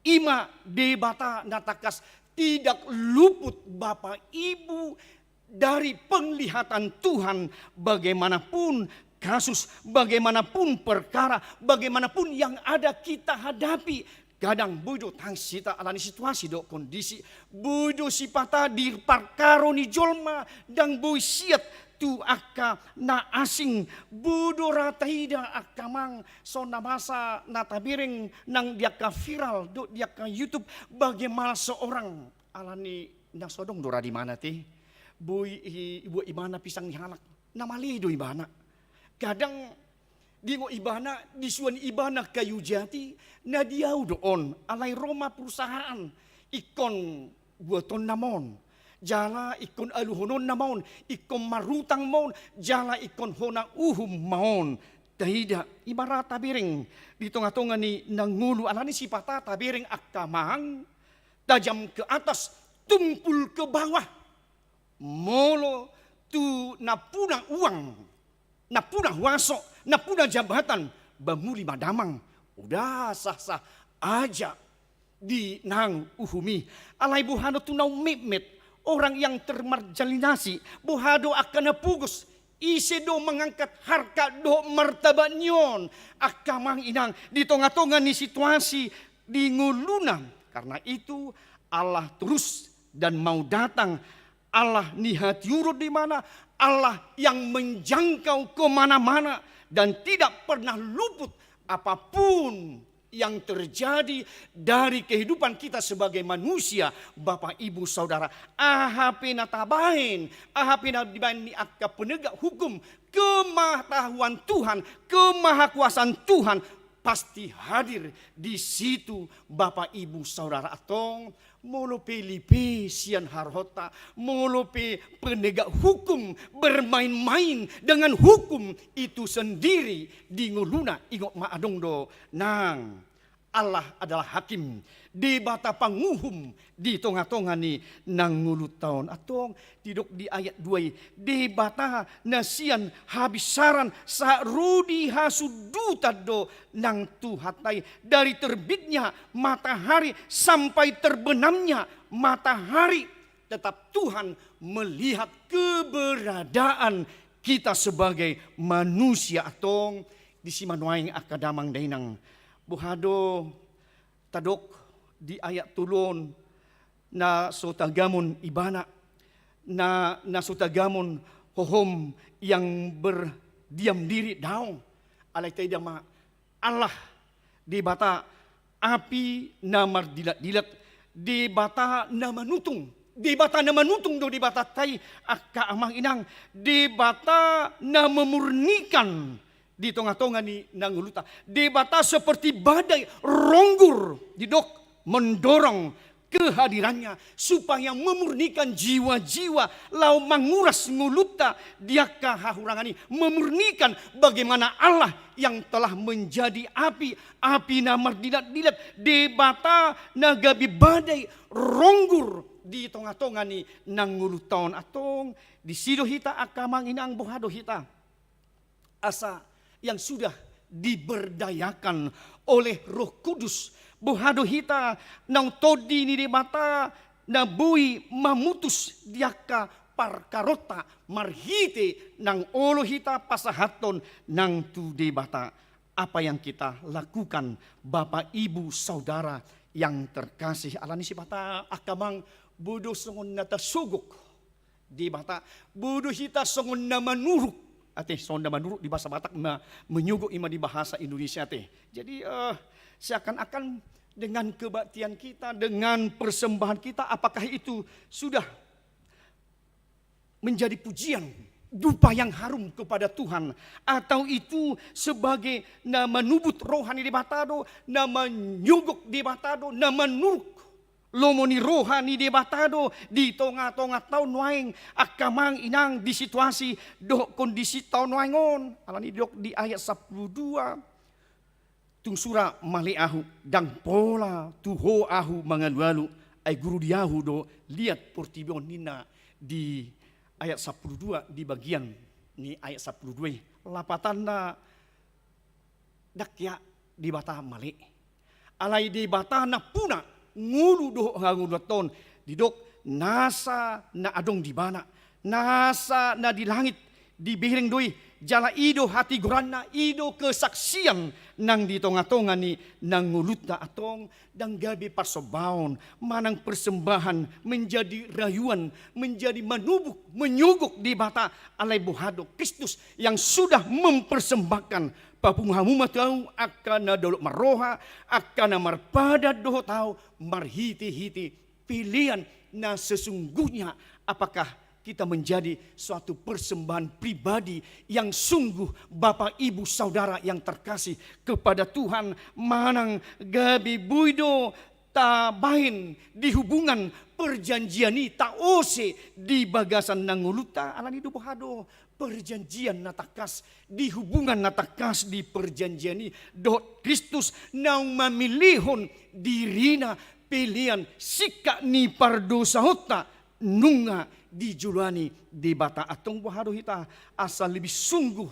ima debata natakas tidak luput Bapak Ibu dari penglihatan Tuhan bagaimanapun kasus, bagaimanapun perkara, bagaimanapun yang ada kita hadapi. Kadang bodoh tang sita alani situasi do kondisi bodoh sipata di parkaro ni jolma dan boy siat tu akka na asing bodoh rataida akka mang sona masa nata bireng nang dia ka viral do dia ka YouTube bagaimana seorang alani na sodong dora di mana teh boy ibu ibana pisang ni halak namali do ibana kadang dingo ibana disuan ibana kayu jati na diau doon alay Roma perusahaan ikon buaton namon jala ikon aluhonon namon ikon marutang mon jala ikon hona uhum maon tahida ibarat tabiring di tengah-tengah ni nangulu alani sipata tabiring akamang tajam ke atas tumpul ke bawah molo tu napuna uang napuna wasok napuna jabatan bamuli madamang udah sah-sah aja di nang uhumi alai buhado tunau mepmet orang yang termarginalisasi buhado akan napugus ise do mengangkat harga do martabanyon akamang inang di tengah-tengah ni situasi di ngulunan karena itu Allah terus dan mau datang Allah nihat yurut di mana Allah yang menjangkau kemana-mana dan tidak pernah luput apapun yang terjadi dari kehidupan kita sebagai manusia. Bapak Ibu Saudara, ahapena tabahin, ahapena dibain akka penegak hukum, kemahakuasaan Tuhan, kemahakuasaan Tuhan pasti hadir di situ Bapak Ibu Saudara atong molope lipe sian harhota molope penegak hukum bermain-main dengan hukum itu sendiri di nguluna ingok maadong do nang Allah adalah hakim di bata panguhum di tonga-tonga ni nang ngulut tahun atong tidok di ayat 2 di bata nasian habisaran sa rudi hasudutad do nang tuhatai dari terbitnya matahari sampai terbenamnya matahari tetap Tuhan melihat keberadaan kita sebagai manusia atong di simanuaing akadamang dainang buhado tadok di ayat tulon na sotagamun ibana na sotagamun hohom yang berdiam diri daong alay tayo ma Allah di bata api na mardilat-dilat di bata na manutong do di bata tay akka amang inang di bata na memurnikan di tengah-tengah ni nanguluta di bata seperti badai ronggur didok mendorong kehadirannya supaya memurnikan jiwa-jiwa lau menguras nguluta dia kahahurangani memurnikan bagaimana Allah yang telah menjadi api namar dilat-dilat di bata nagabi badai ronggur di tengah-tengah ni nanguluton atong di sido hita akamang inang buhado hita asa yang sudah diberdayakan oleh Roh Kudus. Buhado hita nang todi ni di mata na bui mamutus diaka parkarota marhite nang olo hita pasahaton nang tu di bata. Apa yang kita lakukan Bapak Ibu Saudara yang terkasih alani si bata akamang bodo songon nata sugok di bata bodo hita songon na manuruk ate sonda manuruk di bahasa Batak menyuguk ima di bahasa Indonesia teh. Jadi seakan-akan dengan kebaktian kita, dengan persembahan kita, apakah itu sudah menjadi pujian dupa yang harum kepada Tuhan, atau itu sebagai na menubut rohani di batado, na menyuguk di batado, na menuruk lomoni rohani di batado di tonga-tonga tahun waing akamang inang di situasi do kondisi tahun waingon. Alani dok di ayat 12 tung surah maliahu dang pola tuho ahu mangalualu ay guru diahu do lihat portibon nina di ayat 12 di bagian ni ayat 12 lapatanda dakya di bata mali alai di bata na puna ngulu do nguluton didok nasa na adong di bana nasa na di langit di biring doi jala ido hati gorana ido kesaksian nang di tonga-tonga ni nang ngulutna atong dang gabi pasobaon manang persembahan menjadi rayuan menjadi manubuk menyuguk di bata alai bohado Kristus yang sudah mempersembahkan papunghamu matau akan dolok maroha akan marpada doh tau marhiti-hiti pilihan na sesungguhnya apakah kita menjadi suatu persembahan pribadi yang sungguh Bapak Ibu Saudara yang terkasih kepada Tuhan manang gabi buido tabahin di hubungan perjanjian ta ose di bagasan nanguluta alani do bohado perjanjian natakas di hubungan natakas di perjanjian ini do Kristus nang memilihon dirina pilihan sika ni pardosa hota nunga di julani di bata atong bohado hita asal lebih sungguh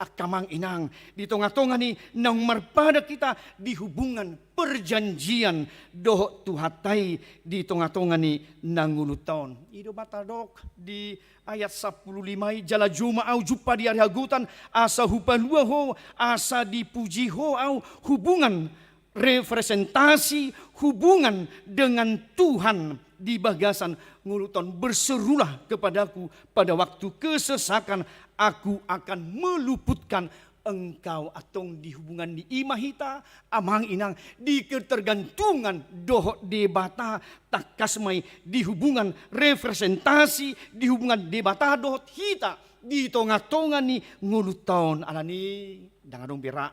akamang inang di tonga-tonga ni nang marpada kita di hubungan perjanjian doh tuhatai di tonga-tonga ni nanguluton ido bata dok di ayat 15 jala juma au jupa di hagutan asa hupalua ho asa dipuji ho au hubungan representasi hubungan dengan Tuhan di bagasan nguluton berserulah kepadaku pada waktu kesesakan aku akan meluputkan engkau atong di hubungan di imahita amang inang di ketergantungan doh debata takasmai di hubungan representasi di hubungan debata doh hita di tonga-tonga ni nguluton alani dangadong bira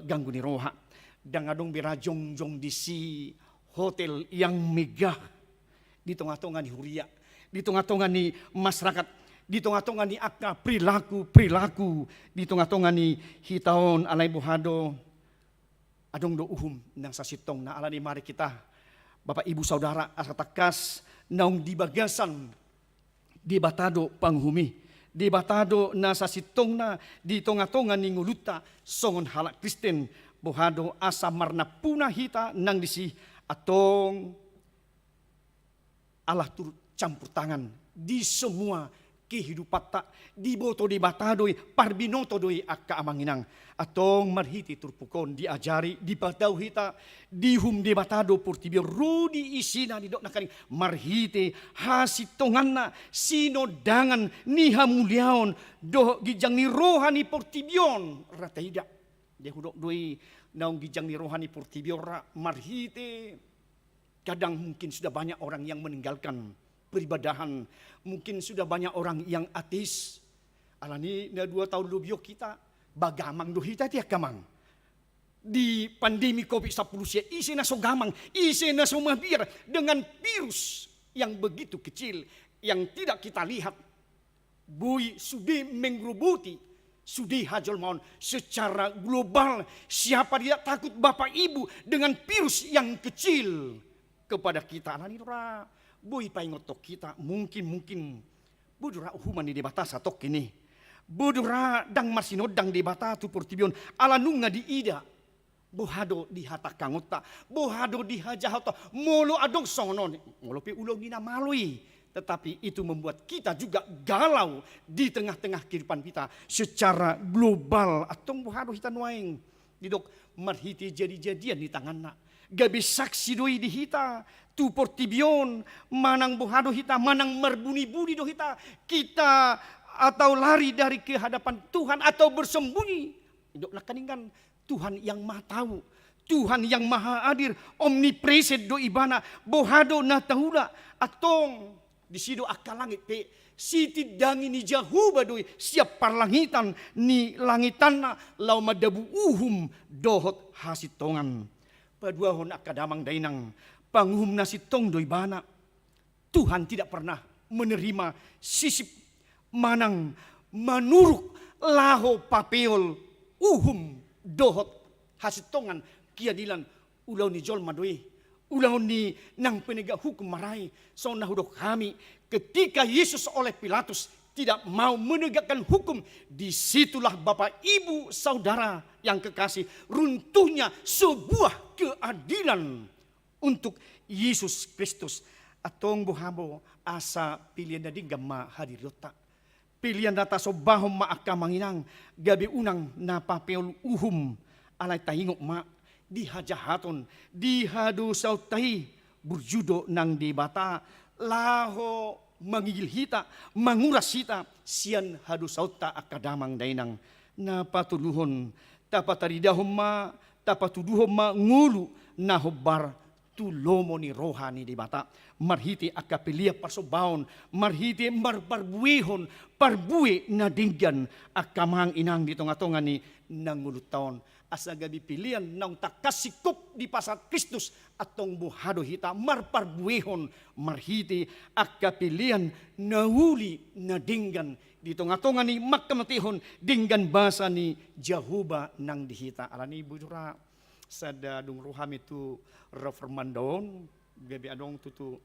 ganggu ni roha dangadong bira jong-jong di si hotel yang megah di tengah-tengah ni huria, di tengah-tengah ni masyarakat, di tengah-tengah ni akta perilaku, di tengah-tengah ni hitaon alai bohado adong do uhum nang sasitong na alani mari kita Bapak Ibu Saudara asatakas naung di bagasan di batado panghumi, di batado na sasitong na di tengah-tengah ni nguluta songon halak Kristen bohado asa marna puna hita nang disi atong Allah turut campur tangan di semua kehidupan tak di boto di batadoi parbinoto doi akka amanginang atong marhiti turpukon diajari di batau hita di hum di batado portibio rudi isina di dok nakaring marhiti hasitonganna sinodangan ni hamuliaon do gijang ni rohani portibion rata ida dia hudok doi naung gijang ni rohani portibio ra marhiti. Kadang mungkin sudah banyak orang yang meninggalkan peribadahan. Mungkin sudah banyak orang yang ateis. Alani na 2 tahun lebih kita bagamang do hita tiak kamang. Di pandemi COVID-19 isi na so gamang, isi na so mabir dengan virus yang begitu kecil yang tidak kita lihat. Bui sudah menggerobuti, sudah hajol maun secara global. Siapa dia takut Bapak Ibu dengan virus yang kecil kepada kita alani dora boy paingotok kita mungkin budura uhuman di debata satok kini budura dang masinodang debata tu portibion ala nunga di ida bohado di hata kangota bohado di hajahota molo adong sonon molo pe ulo nina malui tetapi itu membuat kita juga galau di tengah-tengah kehidupan kita secara global atong bohado hita nuaing didok marhiti jadi-jadian di tanganna gabi saksi doi di hita tu portibion manang bohado hita manang merbuni-buni do hita kita atau lari dari kehadapan Tuhan atau bersembunyi indok nakaningan Tuhan yang maha tahu Tuhan yang maha hadir omnipresent do ibana bohado na tahula atong Di sido akka langit pe siti dangi ni Jahuba doi siap parlangitan ni langitanna lau madabu uhum dohot hasitongan. Paduahon akka damang dainang panguhum nasitong doi bana. Tuhan tidak pernah menerima sisip manang manuruk laho papeol uhum dohot hasitongan kiadilan ulau ni jol madoi. Ulau ni nang penegak hukum marai sona hudok kami ketika Yesus oleh Pilatus tidak mau menegakkan hukum, disitulah Bapak Ibu Saudara yang kekasih runtuhnya sebuah keadilan untuk Yesus Kristus. Atong buhabo asa pilihan dadi gamma hadirota. Pilihan data sobahom ma akka manginang gabi unang napapeol uhum alay tahingok ma dihajahaton, dihadu sautai berjudo nang dibata, laho mangigil hita, manguras hita, sian hadu sauta akadamang dainang, napatuluhon, tapataridahom ma, tapatuduhom ma ngulu, nahobar tulomo ni rohani dibata, marhiti akapilia parsobaon, marhiti marbarbuihon, parbue na dinggan, akamang inang ditong-atongan ni nangulutaon. Asa gabi pilihan nang takasikop di pasar Kristus atong buhado hita marparbuehon marhiti akka pilihan nauli na dinggan dito ngatongan ni makamatihon dinggan basa ni Jahuba nang dihita alani bujura sada dung roham itu reformandon gabi adong tutu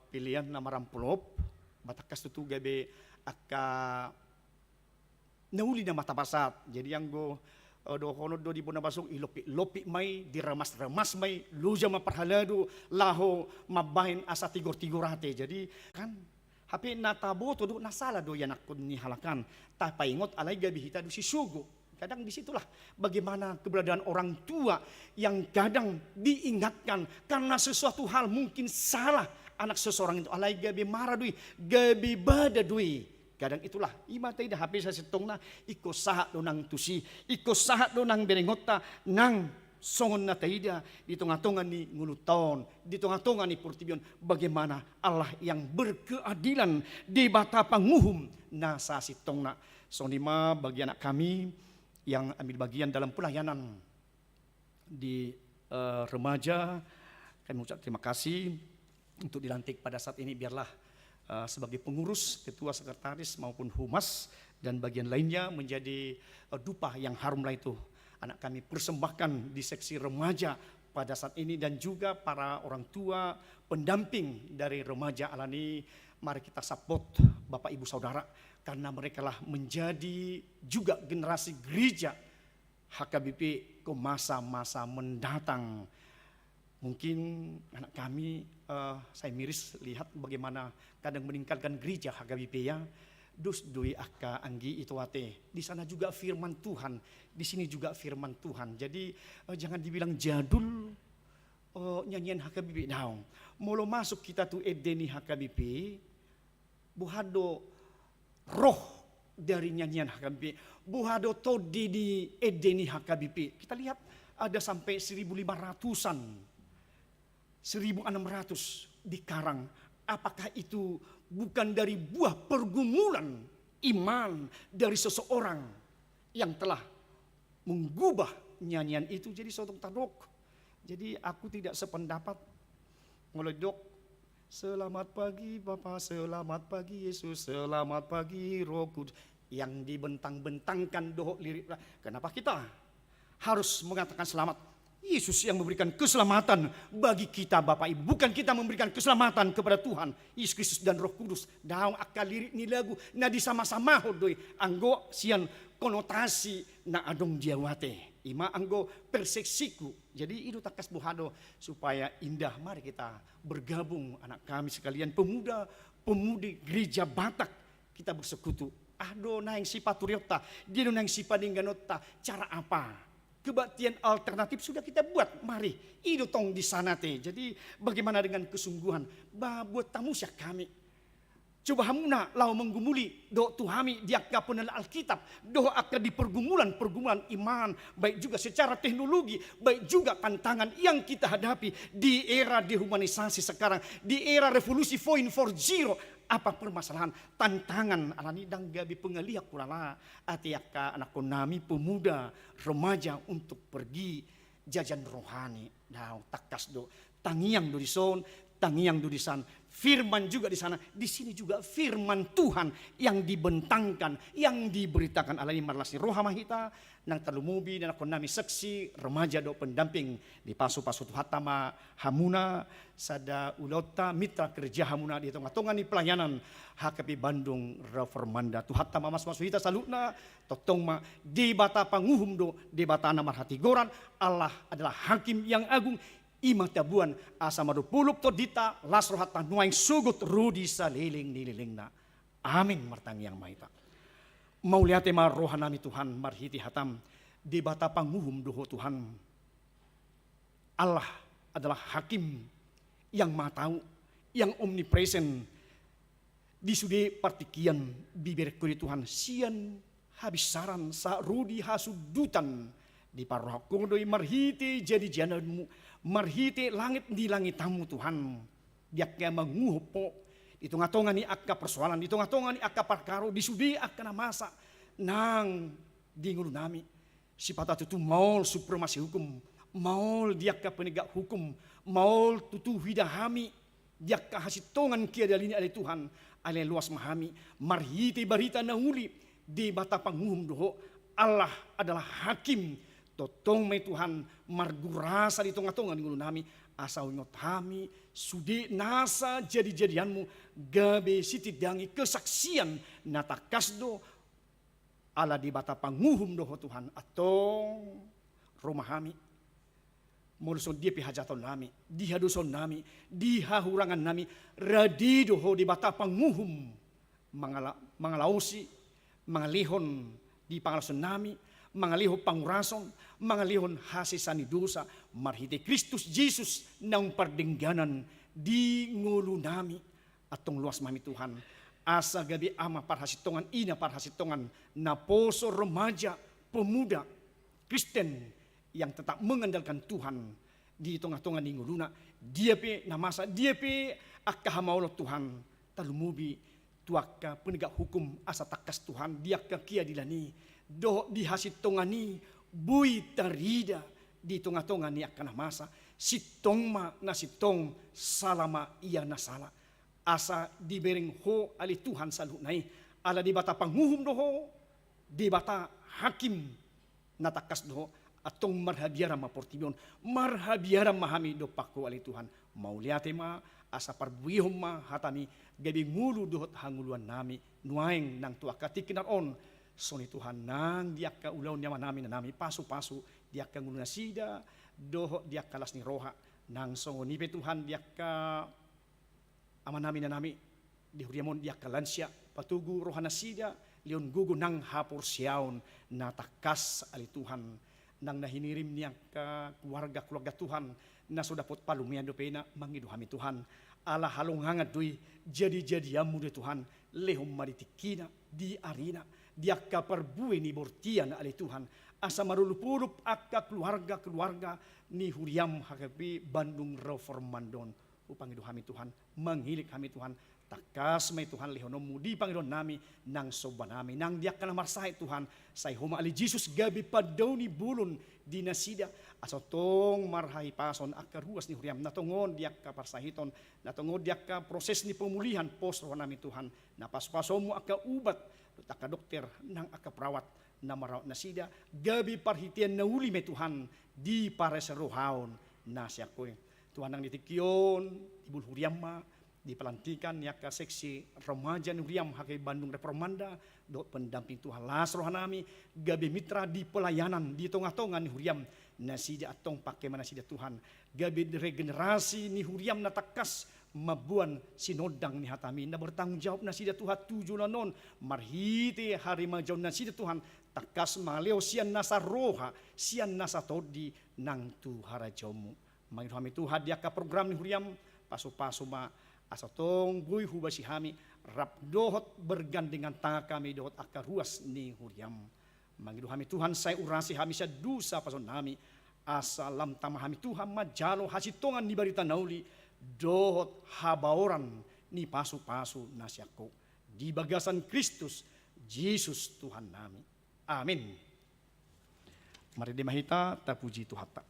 pilihan na marampulop matakas tutu gabi akka nauli na matabasat jadi yang go do kono do di puna basok ilopi may diramas-ramas may luja maparhalado laho mabahin asa tigor-tigorate jadi kan hapi natabo todo nasala do yan akon ni halakan tapaingot alay gabi hita do si sugo kadang disitulah bagaimana keberadaan orang tua yang kadang diingatkan karena sesuatu hal mungkin salah anak seseorang itu alay gabi maradui gabi badadui. Kadang itulah imatay dah habis sa sitong na iko sahat do nang tusi, iko sahat do nang berengota nang songon na taida dito ngatongan ni nguluton, dito ngatongan ni purtibion bagaimana Allah yang berkeadilan di bata panguhum na sa sitong na. So lima bagi anak kami yang ambil bagian dalam pelayanan di remaja kami ucap terima kasih untuk dilantik pada saat ini biarlah sebagai pengurus, ketua sekretaris maupun humas dan bagian lainnya menjadi dupa yang harum lah itu anak kami persembahkan di seksi remaja pada saat ini dan juga para orang tua pendamping dari remaja alani mari kita support Bapak Ibu Saudara karena mereka lah menjadi juga generasi gereja HKBP ke masa-masa mendatang. Mungkin anak kami saya miris lihat bagaimana kadang meningkatkan gereja HKBP ya. Dus doi akka anggi itu ate. Di sana juga firman Tuhan, di sini juga firman Tuhan. Jadi jangan dibilang jadul nyanyian HKBP daung. Molo masuk kita tuh edeni HKBP, buhado roh dari nyanyian HKBP, buhado todi di edeni HKBP. Kita lihat ada sampai 1.500-an. 1.600 dikarang. Apakah itu bukan dari buah pergumulan iman dari seseorang yang telah mengubah nyanyian itu jadi suatu tadok. Jadi aku tidak sependapat ngeledok. Selamat pagi Bapa, selamat pagi Yesus, selamat pagi Roh Kudus. Yang dibentang-bentangkan doh lirik. Kenapa kita harus mengatakan selamat? Yesus yang memberikan keselamatan bagi kita Bapak Ibu. Bukan kita memberikan keselamatan kepada Tuhan. Yesus Kristus dan Roh Kudus. Daung akal lirik ni lagu. Na di sama-sama hodoi. Anggo sian konotasi na adong jiawate. Ima anggo perseksiku. Jadi itu takas buhado. Supaya indah mari kita bergabung anak kami sekalian. Pemuda, pemudi gereja Batak. Kita bersekutu. Ado na yang sifat turiota. Dia na yang sifat ingganota. Cara apa? Kebaktian alternatif sudah kita buat, mari itu tong di sana teh. Jadi bagaimana dengan kesungguhan? Buat tamu syak kami, Coba hamuna lau menggumuli do tuhami diakka penel Alkitab, do akan di pergumulan iman, baik juga secara teknologi, baik juga tantangan yang kita hadapi di era dehumanisasi sekarang, di era revolusi 4.0. Apa permasalahan, tantangan alani dan gabi pengaliak kulala atiaka anak konami pemuda remaja untuk pergi jajan rohani. Nah, takas do tangiang do dison, tangiang do disan. Firman juga di sana, di sini juga firman Tuhan yang dibentangkan, yang diberitakan alani marlasi rohama hita nang talumubi dan aku nami seksi remaja do pendamping di pasu-pasu hatama hamuna sada ulota mitra kerja hamuna di tengah-tengah ni pelayanan HKP Bandung Reformanda tu hatama mas-mas hita salutna totong ma di bata panguhum do di bata namar hati goran Allah adalah hakim yang agung. Ima tabuan asa madupuluk to dita lasro hatta nuaing sugut rudi saliling nililingna. Amin martang yang maita. Mau lihat tema rohanami Tuhan marhiti hatam di bata panguhum doho Tuhan. Allah adalah hakim yang maha tahu, yang omnipresent. Di sudi partikian bibir kuri Tuhan sian habis saran sa rudi hasudutan di paroh kudoi marhiti jadi janadmu. Marhiti langit di langitamu Tuhan. Dia kaya menguhupo. Di tengah-tengah ni akka persoalan. Di tengah-tengah ni akka perkara. Di sudi akka masa. Nang di ngulu nami. Si patah tutu maul supremasi hukum. Maul dia ka penegak hukum. Maul tutu hidahami. Dia ka hasitongan kia dalini ali Tuhan. Ali luas mahami. Marhiti barita nahuli. Di bata panguhum doho. Allah adalah hakim. Totong may Tuhan margurasa di tengah-tengah di ngulu nami asa unyot hami sudi nasa jadi-jadianmu gabe sitidangi kesaksian natakasdo ala di bata panguhum doho Tuhan atong rumah hami muluson dia pihajaton nami dihaduson nami dihahurangan nami radi doho di bata panguhum mangalausi mangalihon di pangalason nami mangalihon pangurason, mangalihon hasisani dosa, marhiti Kristus Yesus nang pardengganan di ngulu nami atong luas mami Tuhan. Asa gabi ama parhasitongan ina parhasitongan naposo remaja pemuda Kristen yang tetap mengandalkan Tuhan di tengah-tengah di nguluna. Dia pe namasa dia pe akahamaulo Tuhan talumubi tuaka penegak hukum asa takas Tuhan dia kia dilani. Do dihasitongani bui tarida di tengah-tengah ni akan masa sitong ma na sitong salama ia nasala asa dibering ho ali Tuhan salu nai ala di bata panguhum doho di bata hakim natakas doho atong marhabiara maportibion marhabiara mahami do pakko ali Tuhan mau liate ma asa parbuihom ma hatami gabi ngulu dohot hanguluan nami nuaing nang tuaka tikinar on soni Tuhan nang diakka ulaw nyaman namin na nami pasu-pasu diakka nguluna sida doho diakka las ni roha nang songoni pe Tuhan diakka aman namin na nami di huriamon diakka lansya patugu rohana sida lion gugu nang hapur siaon na takas ali Tuhan nang nahinirim niakka keluarga Tuhan na sudah pot palumian do pena mangiduhami Tuhan ala halong hangat dui jadi-jadiamu de Tuhan lehom maritikina di arena diakka perbui ni bortian ali Tuhan asa marulupulup akka keluarga ni huriam HKP Bandung Reformandon upangidu kami Tuhan menghilik kami Tuhan takas may Tuhan lehonomu di pangidon nami nang soba nami nang diakka na marsahit Tuhan say huma ali Jesus gabi padaw ni bulon di nasida asa tong marhay pason akka ruas ni huriam natongon diakka parsahiton natongon diakka proses ni pemulihan posro nami Tuhan napas-pasomu akka ubat taka dokter nang aka perawat na marawat na sida gabi parhitian na uli may Tuhan di para sa rohaon na siya ko Tuhan nang nitikyon ibul huriamma di pelantikan niaka seksi remaja ni huriam HKP Bandung Reformanda do pendamping Tuhan las rohanami gabi mitra di pelayanan di tengah-tengah ni huriam na sida atong pakai mana sida Tuhan gabi regenerasi ni huriam na takas mabuan sinodang ni hatami na bertanggung jawab na sida Tuhan tujuh non marhiti hari majaw na sida Tuhan takas maleo sian nasa roha sian nasa todi nang tu harajomu mangin kami Tuhan dia ka program ni huriam paso-paso ma asatong buy hubasi hami Rap dohot bergandengan tangan kami dohot akar ruas ni huriam. Mangidu kami Tuhan saya urasi kami saya dusa pason nami. Asalam tamah kami Tuhan majalo hasitongan ni barita nauli. Dohot habaoran ni pasu-pasu nasyako. Di bagasan Kristus, Yesus Tuhan nami. Amin. Mari dimahita tapuji Tuhan tak.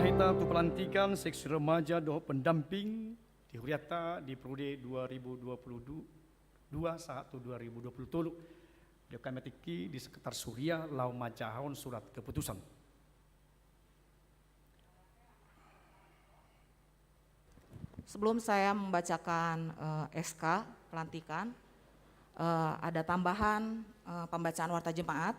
mahita tu pelantikan seksi remaja doh pendamping di Huriata di periode 2022 1 2020 dia kami tiki di sekitar Surya lau majahon surat keputusan. Sebelum saya membacakan SK pelantikan, ada tambahan pembacaan warta jemaat.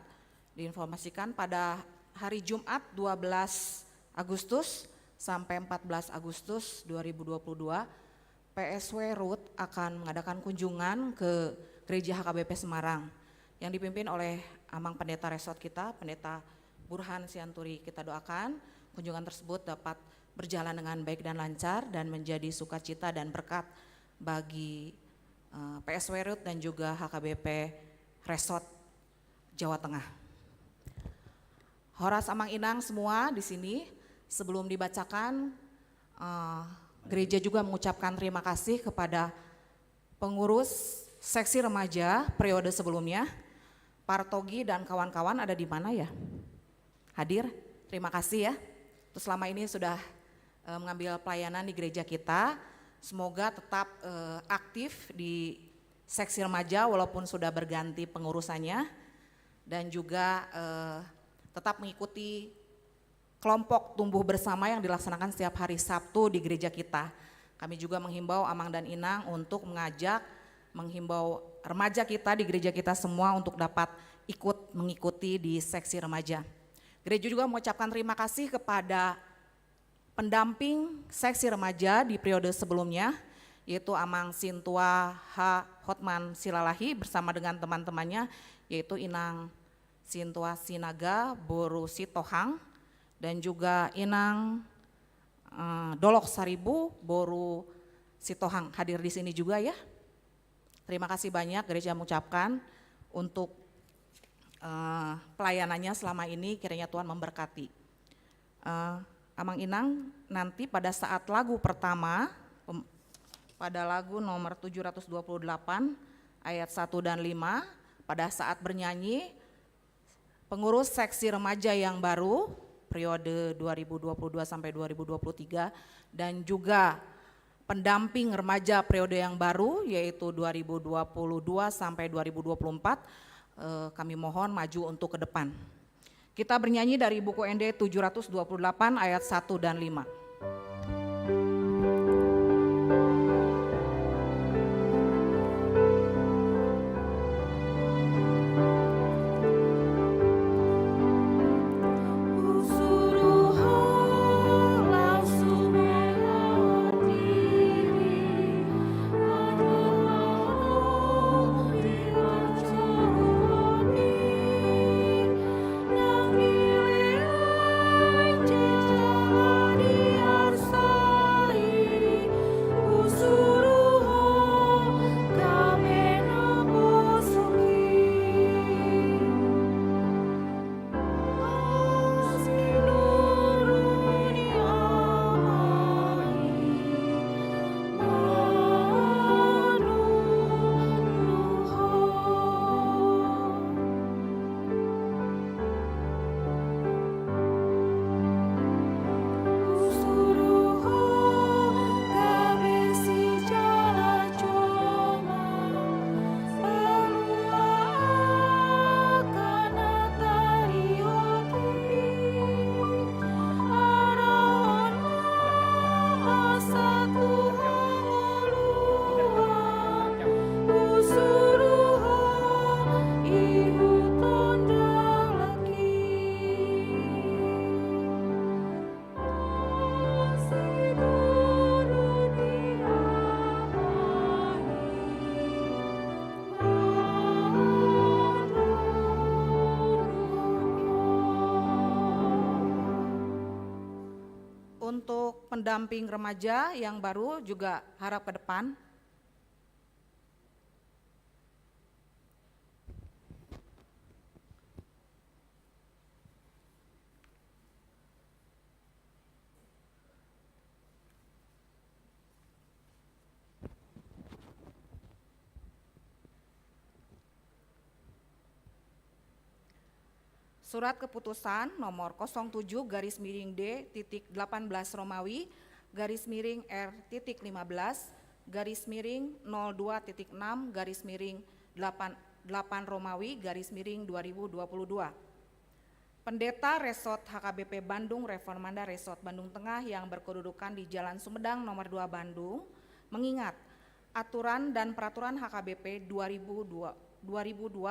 Diinformasikan pada hari Jumat 12 Agustus sampai 14 Agustus 2022, PSW RUT akan mengadakan kunjungan ke Gereja HKBP Semarang yang dipimpin oleh Amang Pendeta Resort kita, Pendeta Burhan Sianturi. Kita doakan kunjungan tersebut dapat berjalan dengan baik dan lancar dan menjadi sukacita dan berkat bagi PSW RUT dan juga HKBP Resort Jawa Tengah. Horas Amang Inang semua di sini, sebelum dibacakan, gereja juga mengucapkan terima kasih kepada pengurus seksi remaja periode sebelumnya, Partogi dan kawan-kawan ada di mana ya? Hadir, terima kasih ya. Terus selama ini sudah mengambil pelayanan di gereja kita, semoga tetap aktif di seksi remaja walaupun sudah berganti pengurusannya, dan juga tetap mengikuti kelompok tumbuh bersama yang dilaksanakan setiap hari Sabtu di gereja kita. Kami juga menghimbau Amang dan Inang untuk menghimbau remaja kita di gereja kita semua untuk dapat ikut mengikuti di seksi remaja. Gereja juga mengucapkan terima kasih kepada pendamping seksi remaja di periode sebelumnya, yaitu Amang Sintua H. Hotman Silalahi bersama dengan teman-temannya, yaitu Inang Sintua Sinaga Boru Sitohang dan juga Inang Dolok Saribu Boru Sitohang hadir di sini juga ya. Terima kasih banyak gereja mengucapkan untuk pelayanannya selama ini, kiranya Tuhan memberkati. Amang Inang nanti pada saat lagu pertama, pada lagu nomor 728 ayat 1 dan 5, pada saat bernyanyi, pengurus seksi remaja yang baru periode 2022 sampai 2023 dan juga pendamping remaja periode yang baru yaitu 2022 sampai 2024, kami mohon maju untuk ke depan. Kita bernyanyi dari buku ND 728 ayat 1 dan 5. Untuk pendamping remaja yang baru juga harap ke depan. Surat keputusan nomor 07 garis miring D titik 18 Romawi garis miring R titik 15 garis miring 02.6 garis miring 8 Romawi garis miring 2022. Pendeta Resort HKBP Bandung Reformanda Resort Bandung Tengah yang berkedudukan di Jalan Sumedang nomor 2 Bandung mengingat aturan dan peraturan HKBP 2002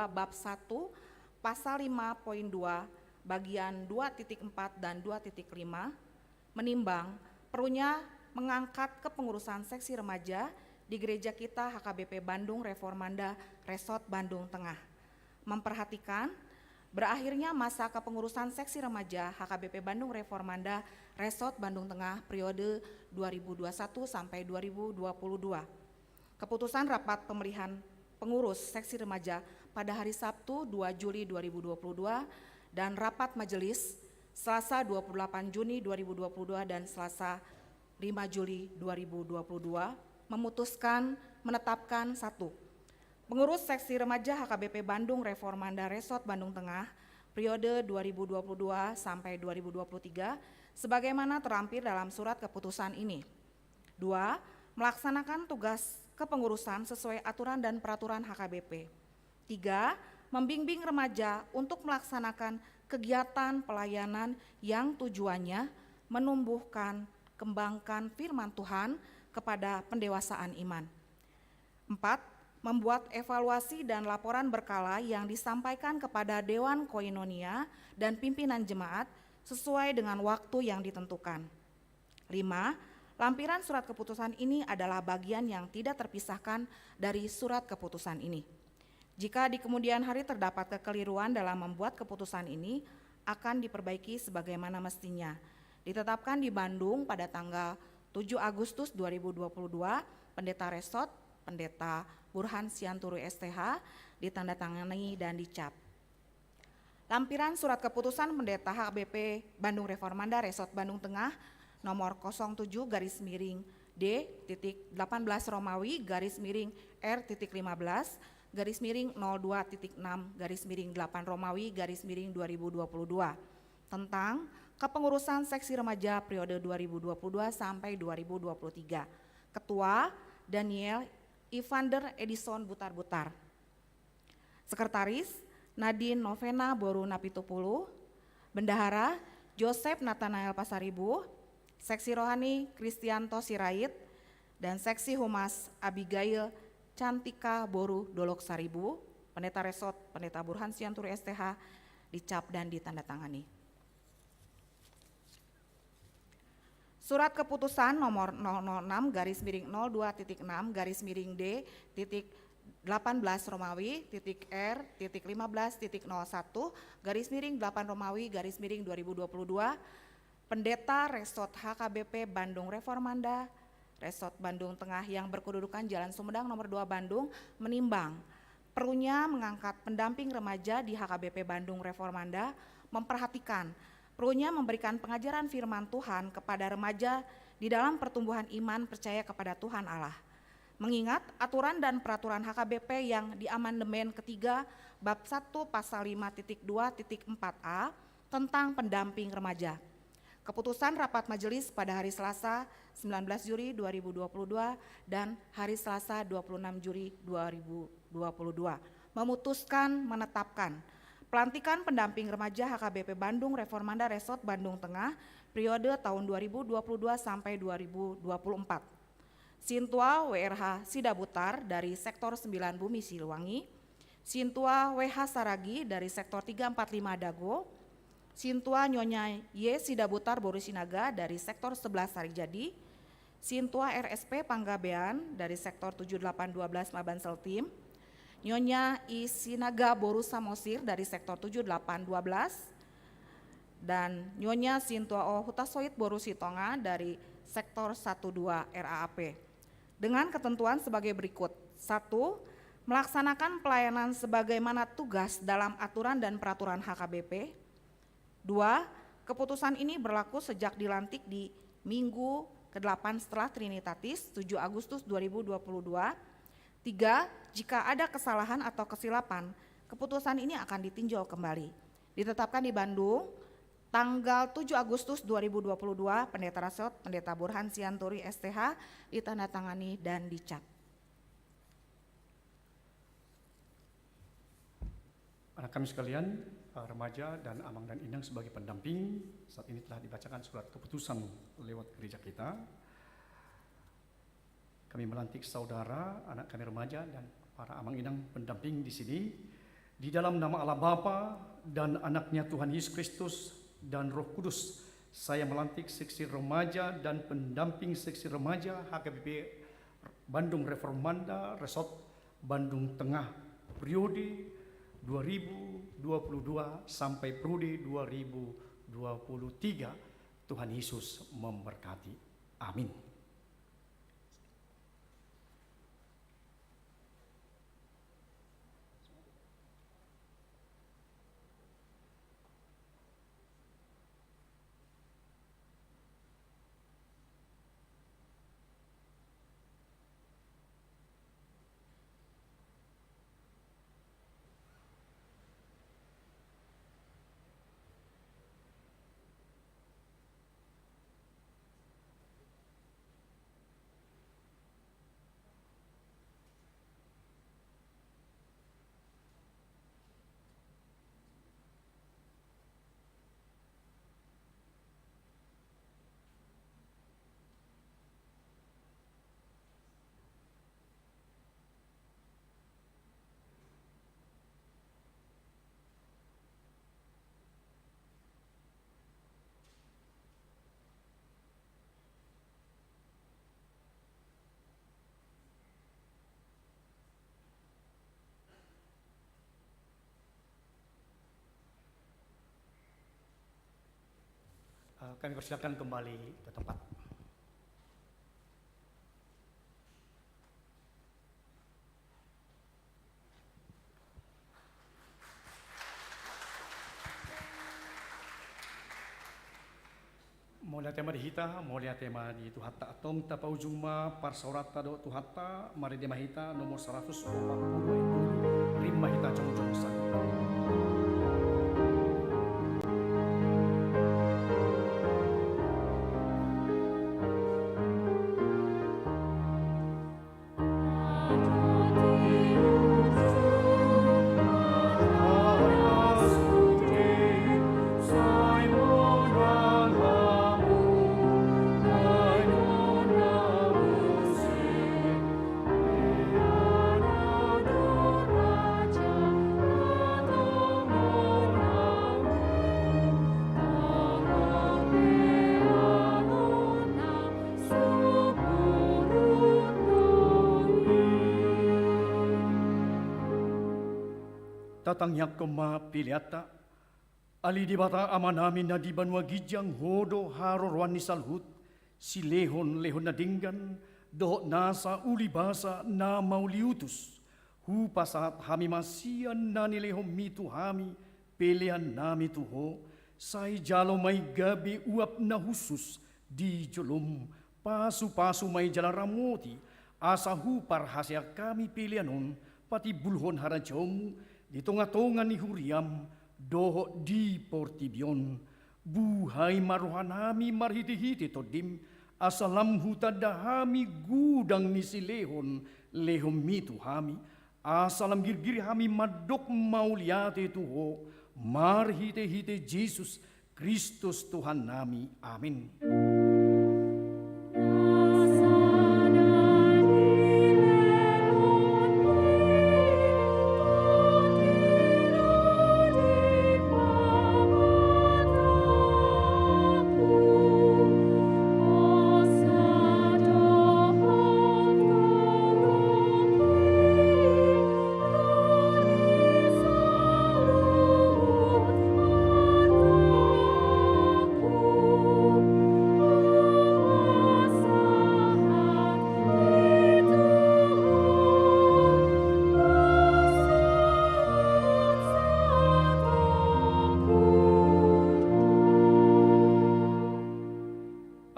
bab 1 pasal 5.2 bagian 2.4 dan 2.5 menimbang perlunya mengangkat kepengurusan seksi remaja di gereja kita HKBP Bandung Reformanda Resort Bandung Tengah, memperhatikan berakhirnya masa kepengurusan seksi remaja HKBP Bandung Reformanda Resort Bandung Tengah periode 2021 sampai 2022. Keputusan rapat pemilihan pengurus seksi remaja pada hari Sabtu 2 Juli 2022 dan rapat majelis Selasa 28 Juni 2022 dan Selasa 5 Juli 2022 memutuskan menetapkan 1. Pengurus seksi remaja HKBP Bandung Reformanda Resort Bandung Tengah periode 2022 sampai 2023 sebagaimana terampil dalam surat keputusan ini. 2. Melaksanakan tugas kepengurusan sesuai aturan dan peraturan HKBP. 3. Membimbing remaja untuk melaksanakan kegiatan pelayanan yang tujuannya menumbuhkan, kembangkan firman Tuhan kepada pendewasaan iman. 4. Membuat evaluasi dan laporan berkala yang disampaikan kepada Dewan Koinonia dan pimpinan jemaat sesuai dengan waktu yang ditentukan. 5. Lampiran surat keputusan ini adalah bagian yang tidak terpisahkan dari surat keputusan ini. Jika di kemudian hari terdapat kekeliruan dalam membuat keputusan ini, akan diperbaiki sebagaimana mestinya. Ditetapkan di Bandung pada tanggal 7 Agustus 2022, Pendeta Resort, Pendeta Burhan Sianturu STH, ditandatangani dan dicap. Lampiran surat keputusan Pendeta HKBP Bandung Reformanda Resort Bandung Tengah nomor 07 garis miring D titik 18 Romawi garis miring R titik 15 garis miring 02.6 garis miring 8 Romawi garis miring 2022 tentang kepengurusan seksi remaja periode 2022 sampai 2023. Ketua Daniel Evander Edison Butar-Butar. Sekretaris Nadine Novena Boru Napitupulu. Bendahara Joseph Nathanael Pasaribu. Seksi Rohani Kristianto Sirait dan Seksi Humas Abigail Cantika Boru Dolok Saribu, Pendeta Resort, Pendeta Burhan Sianturu STH, dicap dan ditandatangani. Surat keputusan nomor 006 garis miring 02.6 garis miring D titik 18 Romawi titik R titik 15 titik 01 garis miring 8 Romawi garis miring 2022 Pendeta Resort HKBP Bandung Reformanda Resort Bandung Tengah yang berkedudukan Jalan Sumedang nomor 2 Bandung menimbang perlunya mengangkat pendamping remaja di HKBP Bandung Reformanda, memperhatikan perlunya memberikan pengajaran firman Tuhan kepada remaja di dalam pertumbuhan iman percaya kepada Tuhan Allah. Mengingat aturan dan peraturan HKBP yang diamandemen ketiga bab 1 pasal 5.2.4a tentang pendamping remaja. Keputusan rapat majelis pada hari Selasa 19 Juli 2022 dan hari Selasa 26 Juli 2022 memutuskan menetapkan pelantikan pendamping remaja HKBP Bandung Reformanda Resort Bandung Tengah periode tahun 2022 sampai 2024. Sintua WRH Sidabutar dari Sektor 9 Bumi Siliwangi, Sintua WH Saragi dari Sektor 345 Dago, Sintua Nyonya Y Sidabutar Borusinaga dari Sektor 11 Sarijadi, Sintua RSP Panggabean dari Sektor 7812 Mabansel Tim, Nyonya I Sinaga Boru Samosir dari Sektor 7812, dan Nyonya Sintua O Hutasoit Boru Sitonga dari Sektor 12 RAAP. Dengan ketentuan sebagai berikut. 1. Melaksanakan pelayanan sebagaimana tugas dalam aturan dan peraturan HKBP. 2. Keputusan ini berlaku sejak dilantik di minggu ke-8 setelah Trinitatis 7 Agustus 2022. 3. Jika ada kesalahan atau kesilapan, keputusan ini akan ditinjau kembali. ditetapkan di Bandung tanggal 7 Agustus 2022, Pendeta Rasot, Pendeta Burhan Sianturi STH, ditandatangani dan dicap. Anak kami sekalian, remaja dan amang dan inang sebagai pendamping, saat ini telah dibacakan surat keputusan lewat gereja kita. Kami melantik saudara, anak kami remaja dan para amang inang pendamping di sini, di dalam nama Allah Bapa dan anaknya Tuhan Yesus Kristus dan Roh Kudus. Saya melantik seksi remaja dan pendamping seksi remaja HKBP Bandung Reformanda Resort Bandung Tengah periode 2022 sampai periode 2023. Tuhan Yesus memberkati. Amin. Kami persilakan kembali ke tempat. Molia tema di hita, molia tema di Tuhatta atom tapa ujungma parsaurata do Tuhatta mari dema hita nomor 140 rimma hita jong-jong san. Tatangnya kema piliata, ali di bata amanami na di banwa gijang hodo harorwan ni salhut, si lehon na dinggan, doh nasa uli basa na mauliutus, hu pasat hami masian na nilehom mitu hami, pelian nami tuho, say jalo may gabi uap na husus, di jolom, pasu-pasu may jalaramoti, asa hu parhasya kami pilianon, pati bulhon harajomu, di tonga-tonga ni Huriam, doho di Portibion, buhay maruhanami marhiti-hiti todim, asalam hutadahami gudang ni silehon, lehom mitu hami, asalam girgiri hami madok mauliate tuho, marhiti-hiti Jesus Kristus Tuhan nami. Amin.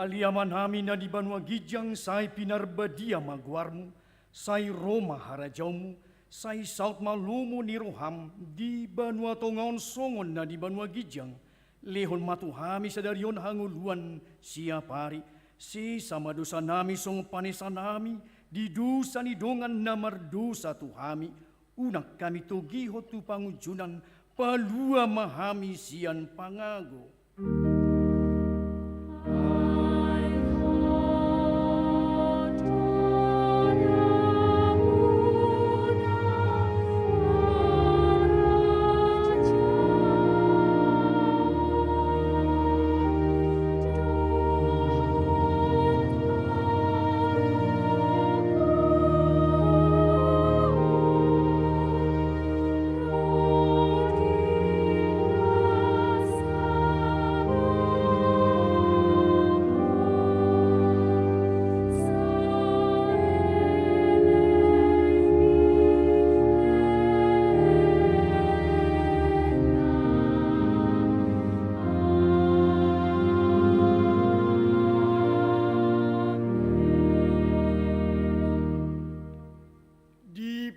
Aliaman hami na di banwa gijang say pinarbadia maguarmu, say Roma harajaumu, Sai saut malumu ni roham di banua tongaon songon na di banua gijang. Lehon matuhami sadarion hanguluan siapari. Si sama dosa nami song panesa nami. Di dosa ni dongan namar dosa tuhami. Unak kami togiho tu pangujunan. Palua mahami sian pangago.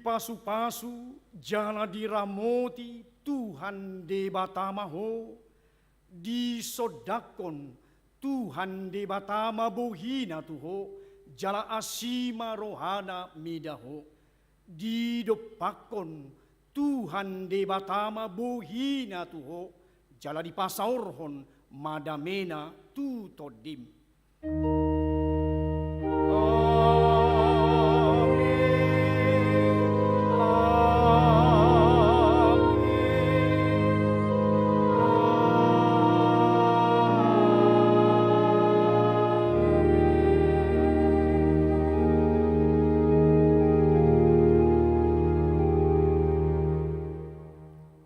Pasu-pasu jala diramoti Tuhan de batamaho, di sodakon Tuhan de batama bohina tuho, jala asima rohana midaho, di dopakon Tuhan de batama bohina tuho, jala di pasaurhon madamena tu todim.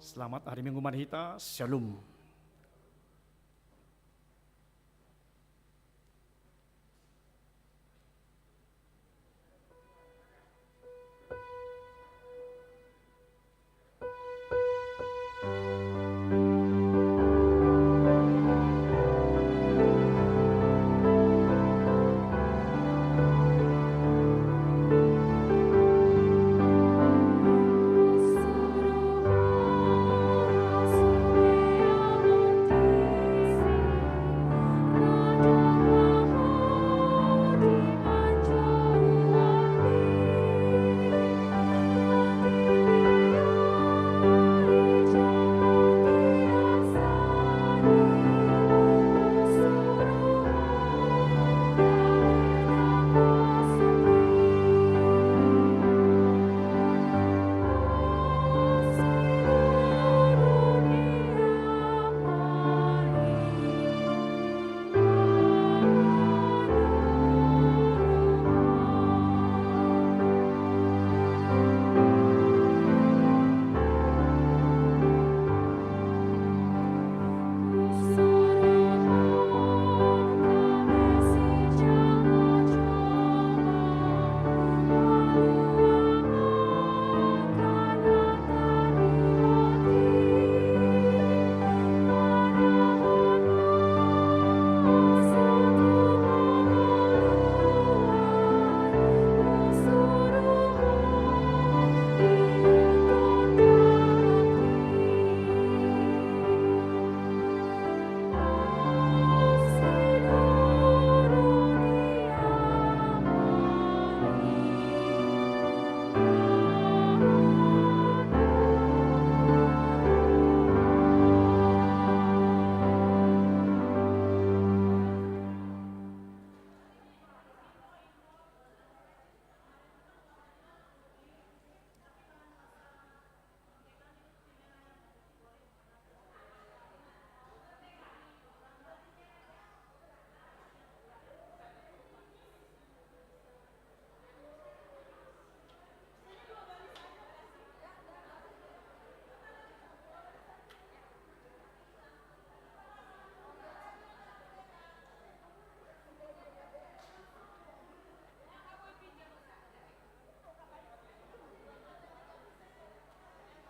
Selamat hari Minggu Manhita, Shalom.